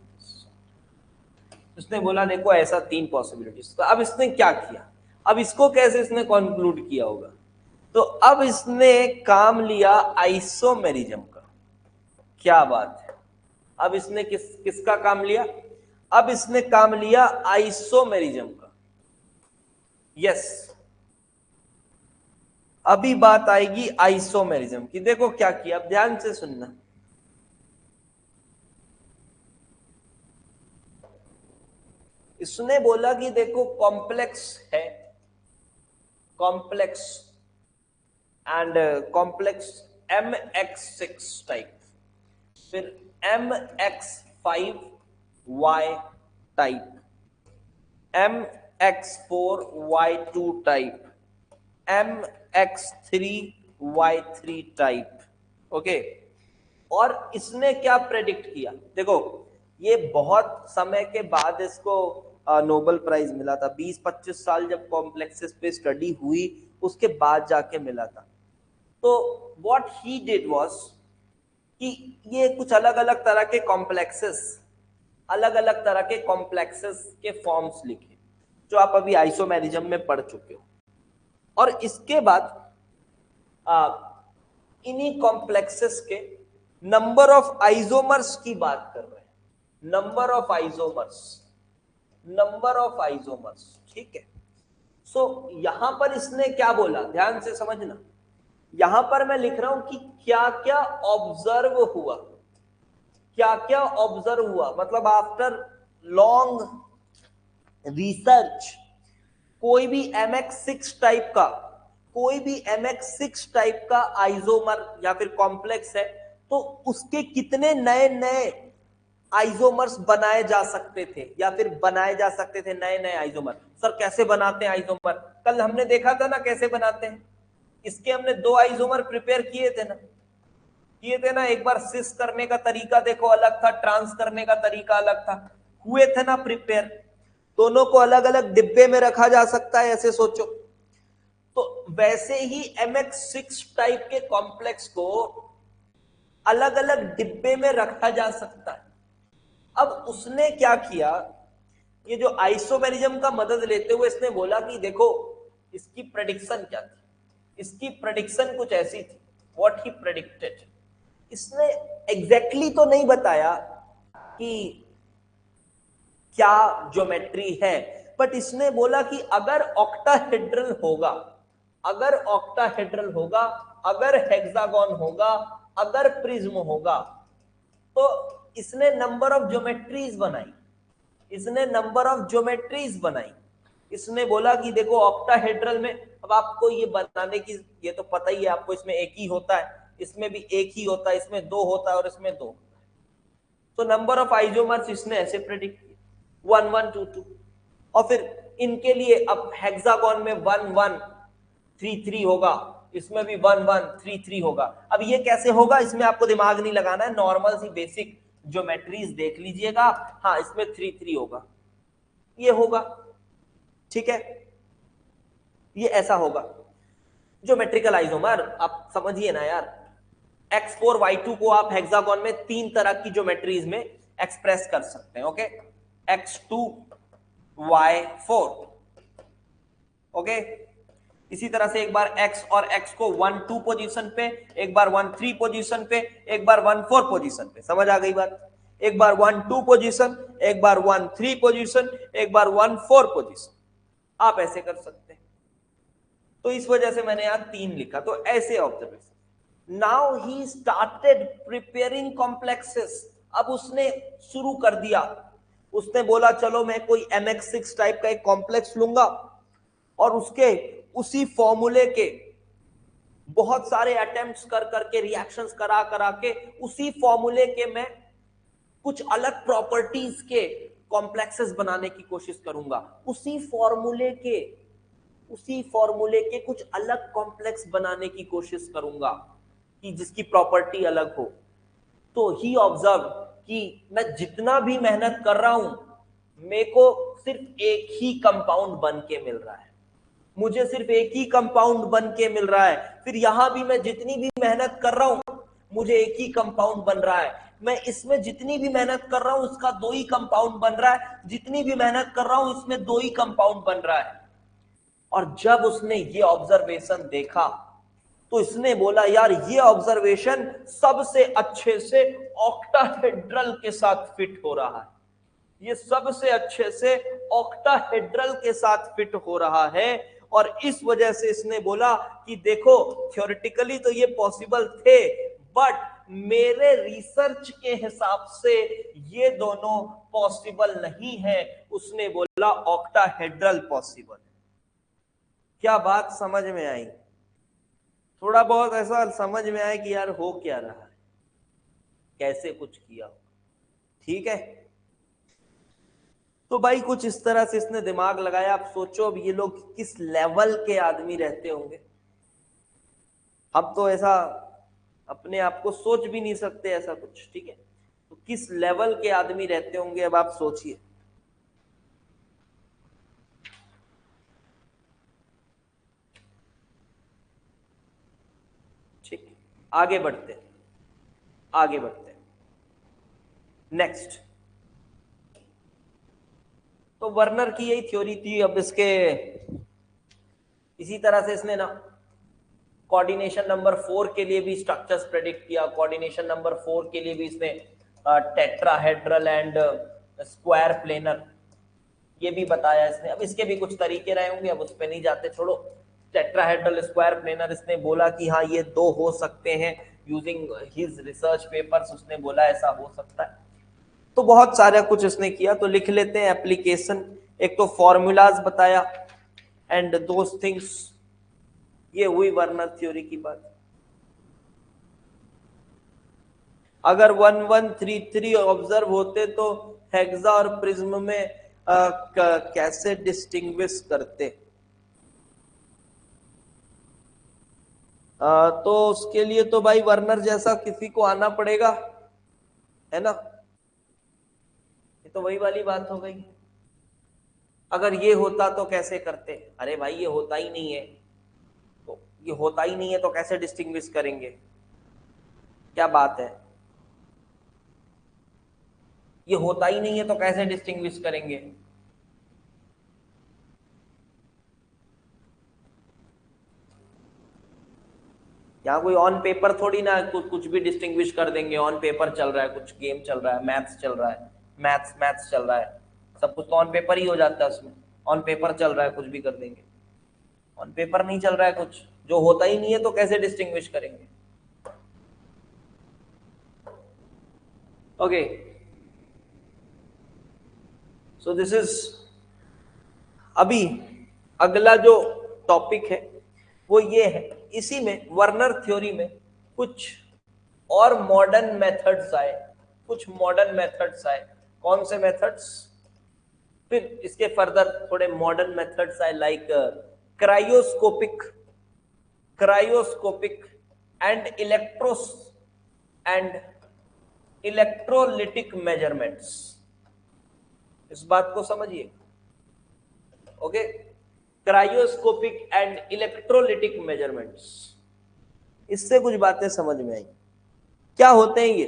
उसने बोला देखो ऐसा 3 पॉसिबिलिटीज, तो अब इसने क्या किया, अब इसको कैसे इसने कंक्लूड किया होगा, तो अब इसने काम लिया आइसोमेरिज्म का। क्या बात है, अब इसने किसका काम लिया, अब इसने काम लिया आइसोमेरिज्म का। यस, अभी बात आएगी आइसोमेरिज्म की। देखो क्या किया, अब ध्यान से सुनना, इसने बोला कि देखो कॉम्प्लेक्स है, complex and complex MX6 type, फिर MX5Y type, MX4Y2 type, MX3Y3 type. Okay, और इसने क्या प्रेडिक्ट किया, देखो ये बहुत समय के बाद इसको नोबेल प्राइज मिला था, 20-25 साल जब कॉम्प्लेक्सेस पे स्टडी हुई उसके बाद जाके मिला था। तो व्हाट ही डिड वाज कि ये कुछ अलग अलग तरह के कॉम्प्लेक्सेस, अलग अलग तरह के कॉम्प्लेक्सेस के फॉर्म्स लिखे जो आप अभी आइसोमेरिज्म में पढ़ चुके हो, और इसके बाद इन्हीं कॉम्प्लेक्सेस के नंबर ऑफ आइसोमर्स की बात कर रहे हैं, number of isomers, number of isomers, ठीक है। सो यहां पर इसने क्या बोला, ध्यान से समझना, यहां पर मैं लिख रहा हूं कि क्या क्या ऑब्जर्व हुआ, क्या क्या ऑब्जर्व हुआ, मतलब आफ्टर लॉन्ग रिसर्च कोई भी MX6 टाइप का, कोई भी MX6 टाइप का आइसोमर या फिर कॉम्प्लेक्स है तो उसके कितने नए नए आइसोमर्स बनाए जा सकते थे, या फिर बनाए जा सकते थे नए नए आइसोमर। सर कैसे बनाते हैं आइसोमर, कल हमने देखा था ना कैसे बनाते हैं, इसके हमने 2 आइसोमर प्रिपेयर किए थे ना, किए थे ना। एक बार सिस करने का तरीका देखो अलग था, ट्रांस करने का तरीका अलग था, हुए थे ना प्रिपेयर। दोनों को अलग अलग डिब्बे में रखा जा सकता है, ऐसे सोचो। तो वैसे ही MX6 टाइप के कॉम्प्लेक्स को अलग अलग डिब्बे में रखा जा सकता है। अब उसने क्या किया, ये जो आइसोमेरिज्म का मदद लेते हुए इसने बोला कि देखो इसकी प्रेडिक्शन क्या थी, इसकी प्रेडिक्शन कुछ ऐसी थी, व्हाट ही प्रेडिक्टेड। इसने एग्जैक्टली तो नहीं बताया कि क्या ज्योमेट्री है, बट इसने बोला कि अगर ऑक्टाहेड्रल होगा, अगर ऑक्टाहेड्रल होगा, अगर हेक्सागोन होगा, अगर प्रिज्म होगा, तो इसने नंबर ऑफ ज्योमेट्रीज बनाई, इसने नंबर ऑफ ज्योमेट्रीज बनाई। इसने बोला कि देखो ऑक्टाहेड्रल में, अब आपको ये बताने की, ये तो पता ही है आपको, इसमें एक ही होता है, इसमें भी एक ही होता है, इसमें 2 होता है और इसमें 2। तो नंबर ऑफ आइसोमर्स इसने ऐसे प्रेडिक्ट किया 1 1 2 2, और फिर इनके लिए अब हेक्सागोन में 1 1 3 3 होगा, इसमें भी 1 1 3 3 होगा। अब ये कैसे होगा, इसमें आपको दिमाग नहीं लगाना है, नॉर्मल सी बेसिक ज्योमेट्रीज देख लीजिएगा। हाँ इसमें 3 3 होगा, ये होगा, ठीक है, ये ऐसा होगा ज्योमेट्रिकल आइसोमर। आप समझिए ना यार, X4Y2 को आप हेक्सागोन में 3 तरह की ज्योमेट्रीज में एक्सप्रेस कर सकते हैं। Okay, X2Y4, okay. इसी तरह से एक बार X और X को 1 2 पोजीशन पे, एक बार 1 3 पोजीशन पे, एक बार 1 4 पोजीशन पे, समझ आ गई बात। एक बार 1 2 पोजीशन, एक बार 1 3 पोजीशन, एक बार 1 4 पोजीशन, आप ऐसे कर सकते हैं। तो इस वजह से मैंने यहां 3 लिखा। तो ऐसे observation, now he started preparing complexes. अब उसने शुरू कर दिया, उसने बोला चलो मैं कोई MX6 टाइप का एक कॉम्प्लेक्स लूंगा और उसके उसी फॉर्मूले के बहुत सारे अटेम्प्ट्स कर करके, रिएक्शंस करा करा के, उसी फॉर्मूले के मैं कुछ अलग प्रॉपर्टीज के कॉम्प्लेक्सेस बनाने की कोशिश करूंगा, उसी फॉर्मूले के कुछ अलग कॉम्प्लेक्स बनाने की कोशिश करूंगा कि जिसकी प्रॉपर्टी अलग हो। तो ही ऑब्जर्व कि मैं जितना भी मेहनत कर रहा हूं, मेरे को सिर्फ एक ही कंपाउंड बन के मिल रहा है, मुझे सिर्फ एक ही कंपाउंड बन के मिल रहा है। फिर यहां भी मैं जितनी भी मेहनत कर रहा हूं, मुझे एक ही कंपाउंड बन रहा है। मैं इसमें जितनी भी मेहनत कर रहा हूं, उसका 2 ही कंपाउंड बन रहा है, जितनी भी मेहनत कर रहा हूं, इसमें 2 ही कंपाउंड बन रहा है। और जब उसने ये ऑब्जर्वेशन देखा तो इसने बोला यार ये ऑब्जर्वेशन सबसे अच्छे से ऑक्टाहेड्रल के साथ फिट हो रहा है, ये सबसे अच्छे से ऑक्टाहेड्रल के साथ फिट हो रहा है। और इस वजह से इसने बोला कि देखो थ्योरेटिकली तो ये पॉसिबल थे, बट मेरे रिसर्च के हिसाब से ये दोनों पॉसिबल नहीं है। उसने बोला ऑक्टाहेड्रल पॉसिबल। क्या बात समझ में आई? थोड़ा बहुत ऐसा समझ में आए कि यार हो क्या रहा है, कैसे कुछ किया हो। ठीक है, तो भाई कुछ इस तरह से इसने दिमाग लगाया। आप सोचो अब ये लोग किस लेवल के आदमी रहते होंगे। हम तो ऐसा अपने आप को सोच भी नहीं सकते ऐसा कुछ। ठीक है, तो किस लेवल के आदमी रहते होंगे अब आप सोचिए। ठीक, आगे बढ़ते हैं, आगे बढ़ते हैं। नेक्स्ट, तो वर्नर की यही थ्योरी थी। अब इसके इसी तरह से इसने ना कोऑर्डिनेशन नंबर 4 के लिए भी स्ट्रक्चर्स प्रेडिक्ट किया। कोऑर्डिनेशन नंबर 4 के लिए भी इसने टेट्राहेड्रल एंड स्क्वायर प्लेनर ये भी बताया इसने। अब इसके भी कुछ तरीके रहे होंगे, अब उस पर नहीं जाते, छोड़ो। टेट्राहेड्रल स्क्वायर प्लेनर इसने बोला कि हाँ ये दो हो सकते हैं, यूजिंग हिज रिसर्च पेपर्स उसने बोला ऐसा हो सकता है। तो बहुत सारा कुछ इसने किया, तो लिख लेते हैं एप्लीकेशन। एक तो फॉर्मूलाज बताया एंड दोस थिंग्स, ये हुई वर्नर थ्योरी की बात। अगर 1133 ऑब्जर्व होते तो हेक्सा और प्रिज्म में कैसे डिस्टिंग्विश करते? तो उसके लिए तो भाई वर्नर जैसा किसी को आना पड़ेगा, है ना। ये तो वही वाली बात हो गई। अगर ये होता तो कैसे करते? अरे भाई ये होता ही नहीं है, तो ये होता ही नहीं है तो कैसे डिस्टिंग्विश करेंगे? क्या बात है, ये होता ही नहीं है तो कैसे डिस्टिंग्विश करेंगे? यहाँ कोई ऑन पेपर थोड़ी ना कुछ भी डिस्टिंग्विश कर देंगे। ऑन पेपर चल रहा है, कुछ गेम चल रहा है, मैथ्स चल रहा है, मैथ्स चल रहा है, सब कुछ तो ऑन पेपर ही हो जाता है उसमें। ऑन पेपर चल रहा है, कुछ भी कर देंगे। ऑन पेपर नहीं चल रहा है कुछ, जो होता ही नहीं है तो कैसे डिस्टिंग्विश करेंगे? ओके, सो दिस इज, अभी अगला जो टॉपिक है वो ये है। इसी में वर्नर थ्योरी में कुछ और मॉडर्न मेथड्स आए, कुछ मॉडर्न मेथड्स आए। कौन से मेथड्स? फिर इसके फर्दर थोड़े मॉडर्न मेथड्स आए, like cryoscopic, cryoscopic and इलेक्ट्रोस and electrolytic measurements. इस बात को समझिए। Okay, cryoscopic and electrolytic measurements, इससे कुछ बातें समझ में आई। क्या होते हैं ये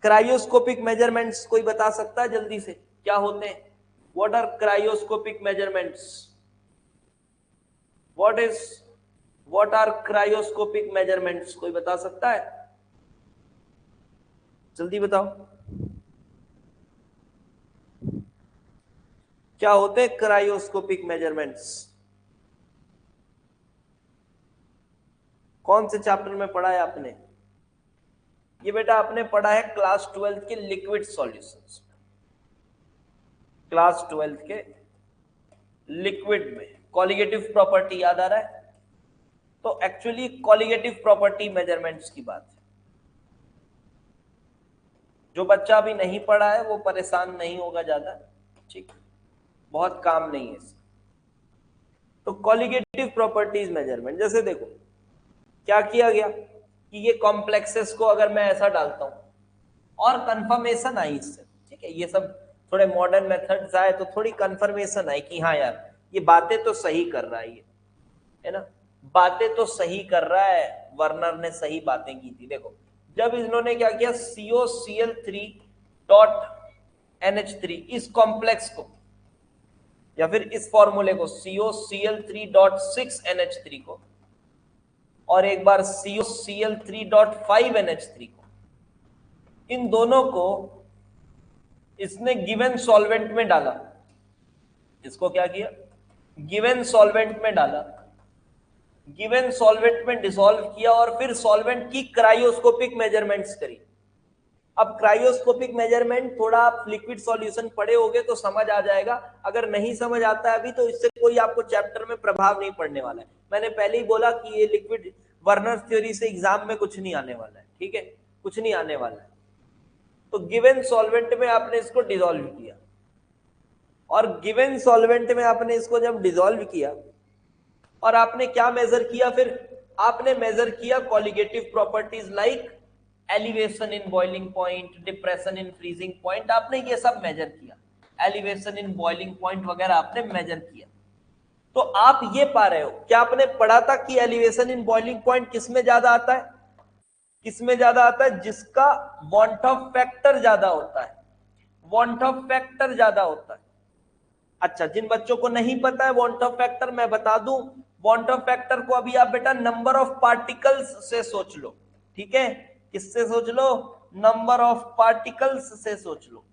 क्रायोस्कोपिक मेजरमेंट्स? कोई बता सकता है जल्दी से क्या होते हैं? What are cryoscopic measurements? What are cryoscopic measurements? कोई बता सकता है? जल्दी बताओ, क्या होते हैं क्रायोस्कोपिक मेजरमेंट्स? कौन से चैप्टर में पढ़ा है आपने ये? बेटा आपने पढ़ा है क्लास 12 के लिक्विड सॉल्यूशंस, क्लास 12 के लिक्विड में कॉलिगेटिव प्रॉपर्टी याद आ रहा है? तो एक्चुअली कॉलिगेटिव प्रॉपर्टी मेजरमेंट्स की बात है। जो बच्चा अभी नहीं पढ़ा है वो परेशान नहीं होगा ज्यादा, ठीक, बहुत काम नहीं है इसका। तो कॉलिगेटिव प्रॉपर्टीज मेजरमेंट, जैसे देखो क्या किया गया कि ये कॉम्प्लेक्सेस को अगर मैं ऐसा डालता हूं और कंफर्मेशन आई इससे, ठीक है, ये सब थोड़े मॉडर्न मेथड्स आए तो थोड़ी कंफर्मेशन आई कि हाँ यार ये बातें तो सही कर रहा है ये, है ना, बातें तो सही कर रहा है, वर्नर ने सही बातें की थी। देखो जब इन्होंने क्या किया, COCl3 डॉट NH3 इस कॉम्प्लेक्स को या फिर इस फॉर्मूले को COCl3 डॉट 6 NH3 को और एक बार COCl3 डॉट 5 NH3 को, इन दोनों को इसने गिवन सॉल्वेंट में डाला। इसको क्या किया, गिवन सॉल्वेंट में डाला, गिवन सॉल्वेंट में डिसॉल्व किया और फिर सॉल्वेंट की क्रायोस्कोपिक मेजरमेंट्स करी। अब क्रायोस्कोपिक मेजरमेंट थोड़ा आप लिक्विड सॉल्यूशन पढ़े होगे तो समझ आ जाएगा, अगर नहीं समझ आता है अभी तो इससे कोई आपको चैप्टर में प्रभाव नहीं पड़ने वाला है। मैंने पहले ही बोला कि ये लिक्विड वर्नर थ्योरी से एग्जाम में कुछ नहीं आने वाला है, ठीक है, कुछ नहीं आने वाला है। तो गिवन सॉल्वेंट में आपने इसको डिसॉल्व किया, और गिवन सॉल्वेंट में आपने इसको जब डिसॉल्व किया और आपने क्या मेजर किया, फिर आपने मेजर किया colligative properties like elevation in boiling point, depression in freezing point, आपने ये सब मेजर किया, एलिवेशन इन बॉइलिंग पॉइंट वगैरह आपने मेजर किया। तो आप ये पा रहे हो, क्या आपने पढ़ा था कि एलिवेशन इन बॉइलिंग पॉइंट किस में ज्यादा आता है, किस में ज्यादा आता है, जिसका वांट ऑफ फैक्टर ज्यादा होता है, वांट ऑफ फैक्टर ज्यादा होता है। अच्छा, जिन बच्चों को नहीं पता है वांट ऑफ फैक्टर, मैं बता दूं, वांट ऑफ फैक्टर को अभी आप बेटा नंबर ऑफ पार्टिकल्स से सोच लो, ठीक है, किससे सोच लो, नंबर ऑफ पार्टिकल्स से सोच लो,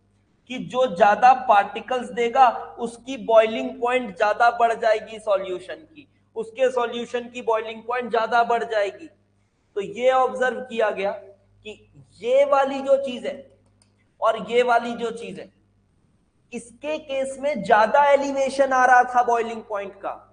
कि जो ज्यादा पार्टिकल्स देगा उसकी बॉइलिंग पॉइंट ज्यादा बढ़ जाएगी सॉल्यूशन की, उसके सॉल्यूशन की बॉइलिंग पॉइंट ज्यादा बढ़ जाएगी। तो ये ऑब्जर्व किया गया कि ये वाली जो चीज है और ये वाली जो चीज है, इसके केस में ज्यादा एलिवेशन आ रहा था बॉइलिंग पॉइंट का,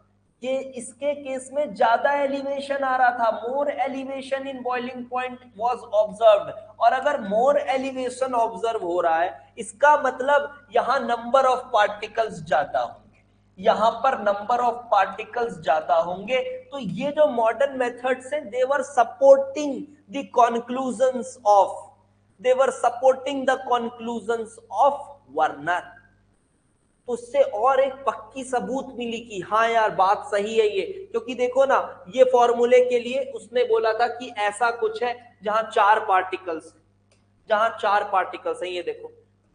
ये इसके केस में ज्यादा एलिवेशन आ रहा था, more elevation in boiling point was observed. और अगर मोर एलिवेशन ऑब्जर्व हो रहा है, इसका मतलब यहां नंबर ऑफ पार्टिकल्स ज्यादा होंगे, यहां पर नंबर ऑफ पार्टिकल्स ज्यादा होंगे। तो ये जो मॉडर्न मेथड्स हैं, they were supporting the conclusions of, they were supporting the conclusions of Werner. तो उससे और एक पक्की सबूत मिली कि हाँ यार बात सही है ये, क्योंकि देखो ना, ये फॉर्मूले के लिए उसने बोला था कि ऐसा कुछ है जहां चार पार्टिकल्स, जहां चार पार्टिकल्स है, ये देखो,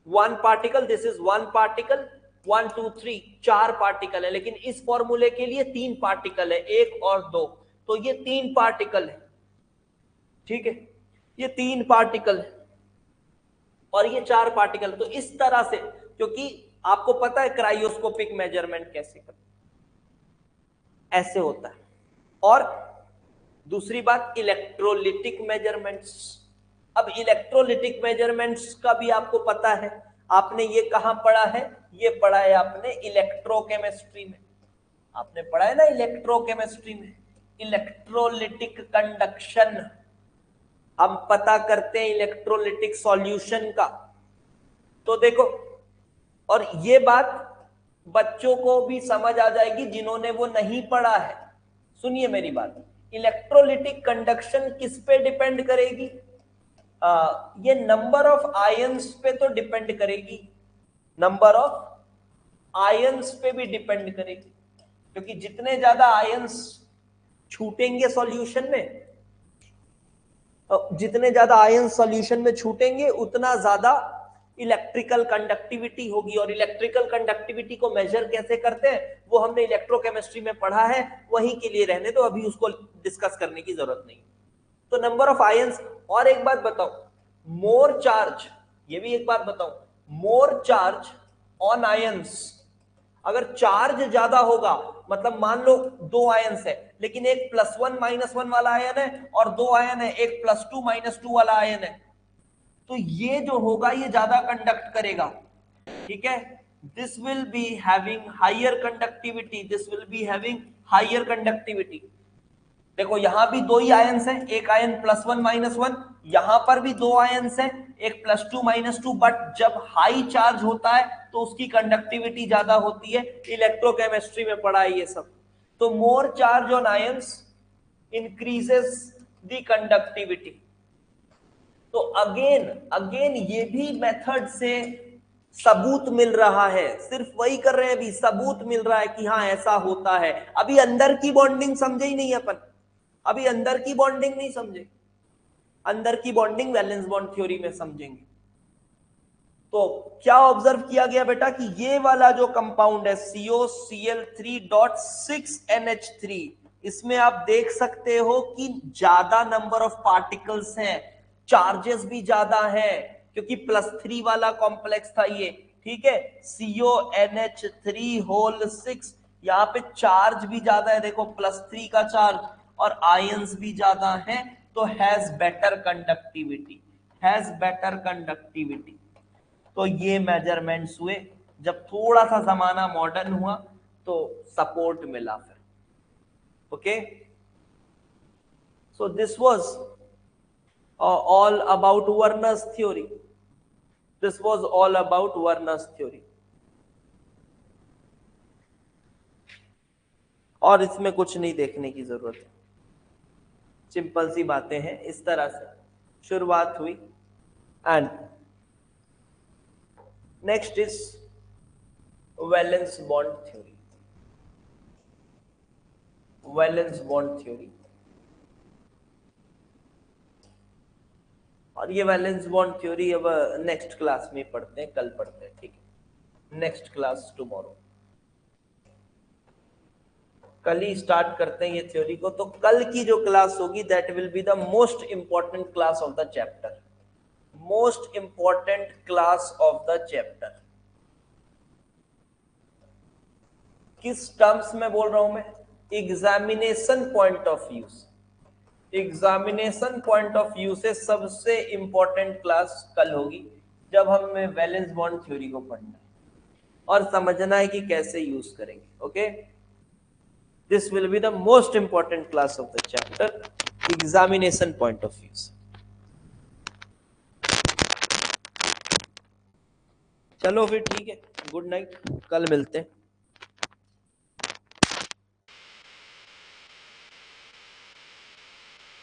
one particle, this is one particle, 1 2 3, चार पार्टिकल है, लेकिन इस फॉर्मूले के लिए तीन पार्टिकल है, एक और दो, तो ये तीन पार्टिकल है, ठीक है, ये तीन पार्टिकल है और ये चार पार्टिकल। तो इस तरह से, क्योंकि आपको पता है क्रायोस्कोपिक मेजरमेंट कैसे करते, ऐसे होता है। और दूसरी बात, इलेक्ट्रोलिटिक मेजरमेंट्स। अब इलेक्ट्रोलिटिक मेजरमेंट्स का भी आपको पता है, आपने ये कहां पढ़ा है, ये पढ़ा है आपने इलेक्ट्रोकेमिस्ट्री में, आपने पढ़ा है ना इलेक्ट्रोकेमिस्ट्री में, इलेक्ट्रोलिटिक कंडक्शन हम पता करते हैं इलेक्ट्रोलिटिक सॉल्यूशन का। तो देखो, और ये बात बच्चों को भी समझ आ जाएगी जिन्होंने वो नहीं पढ़ा है। सुनिए मेरी बात, इलेक्ट्रोलिटिक कंडक्शन किस पे डिपेंड करेगी, ये नंबर ऑफ आयंस पे तो डिपेंड करेगी, नंबर ऑफ आयंस पे भी डिपेंड करेगी, क्योंकि जितने ज्यादा आयंस छूटेंगे सॉल्यूशन में, जितने ज्यादा आयन सॉल्यूशन में छूटेंगे उतना ज्यादा इलेक्ट्रिकल कंडक्टिविटी होगी। और इलेक्ट्रिकल कंडक्टिविटी को मेजर कैसे करते हैं वो हमने इलेक्ट्रोकेमिस्ट्री में पढ़ा है, वहीं के लिए रहने दो, अभी उसको डिस्कस करने की जरूरत नहीं। तो नंबर ऑफ आयंस। और एक बात बताओ, मोर चार्ज, ये भी एक बात बताओ, मोर चार्ज ऑन आयंस, अगर चार्ज ज्यादा होगा, मतलब मान लो दो आयंस है, लेकिन एक +1 -1 वाला आयन है और दो आयन है, एक +2 -2 वाला आयन है, तो ये जो होगा ये ज्यादा कंडक्ट करेगा, ठीक है, this will be having higher conductivity, this will be having higher conductivity. देखो यहां भी दो ही आयंस हैं, एक आयन +1 -1, यहां पर भी दो आयंस हैं, एक +2 -2, बट जब हाई चार्ज होता है तो उसकी कंडक्टिविटी ज्यादा होती है, इलेक्ट्रोकेमिस्ट्री में पढ़ा है ये सब। तो मोर charge on ions increases the conductivity. तो अगेन अगेन ये भी मेथड से सबूत मिल रहा है, सिर्फ वही कर रहे हैं, अभी सबूत मिल रहा है कि हाँ ऐसा होता है। अभी अंदर की बॉन्डिंग समझे ही नहीं अपन, अभी अंदर की बॉन्डिंग नहीं समझे, अंदर की बॉन्डिंग वैलेंस बॉन्ड थ्योरी में समझेंगे। तो क्या ऑब्जर्व किया गया बेटा कि ये वाला जो कंपाउंड है COCl3.6NH3, इसमें आप देख सकते हो कि ज्यादा नंबर ऑफ पार्टिकल्स हैं, चार्जेस भी ज्यादा हैं, क्योंकि +3 वाला कॉम्प्लेक्स था ये, ठीक है, CONH3 6, यहां पे चार्ज भी ज्यादा है, देखो +3 का चार्ज, और आयंस भी ज्यादा है, तो has better conductivity, has better conductivity. तो ये मेजरमेंट्स हुए, जब थोड़ा सा जमाना मॉडर्न हुआ तो सपोर्ट मिला फिर, okay. So this was all about Werner's theory. This was all about Werner's theory. और इसमें कुछ नहीं देखने की जरूरत है, सिंपल सी बातें हैं। इस तरह से शुरुआत हुई। And next is valence bond theory. Valence bond theory, और ये वैलेंस बॉन्ड थ्योरी अब नेक्स्ट क्लास में पढ़ते हैं, कल पढ़ते हैं, ठीक है? नेक्स्ट क्लास टुमारो, कल ही स्टार्ट करते हैं ये थ्योरी को। तो कल की जो क्लास होगी that will be the most important class of the chapter, most important class of the chapter. किस टर्म्स में बोल रहा हूं मैं? Examination point of view, examination point of view से सबसे इंपॉर्टेंट क्लास कल होगी, जब हमें वैलेंस बॉन्ड थ्योरी को पढ़ना है और समझना है कि कैसे यूज करेंगे। Okay, this will be the most important class of the chapter, examination point of view. चलो फिर ठीक है, गुड नाइट, कल मिलते हैं।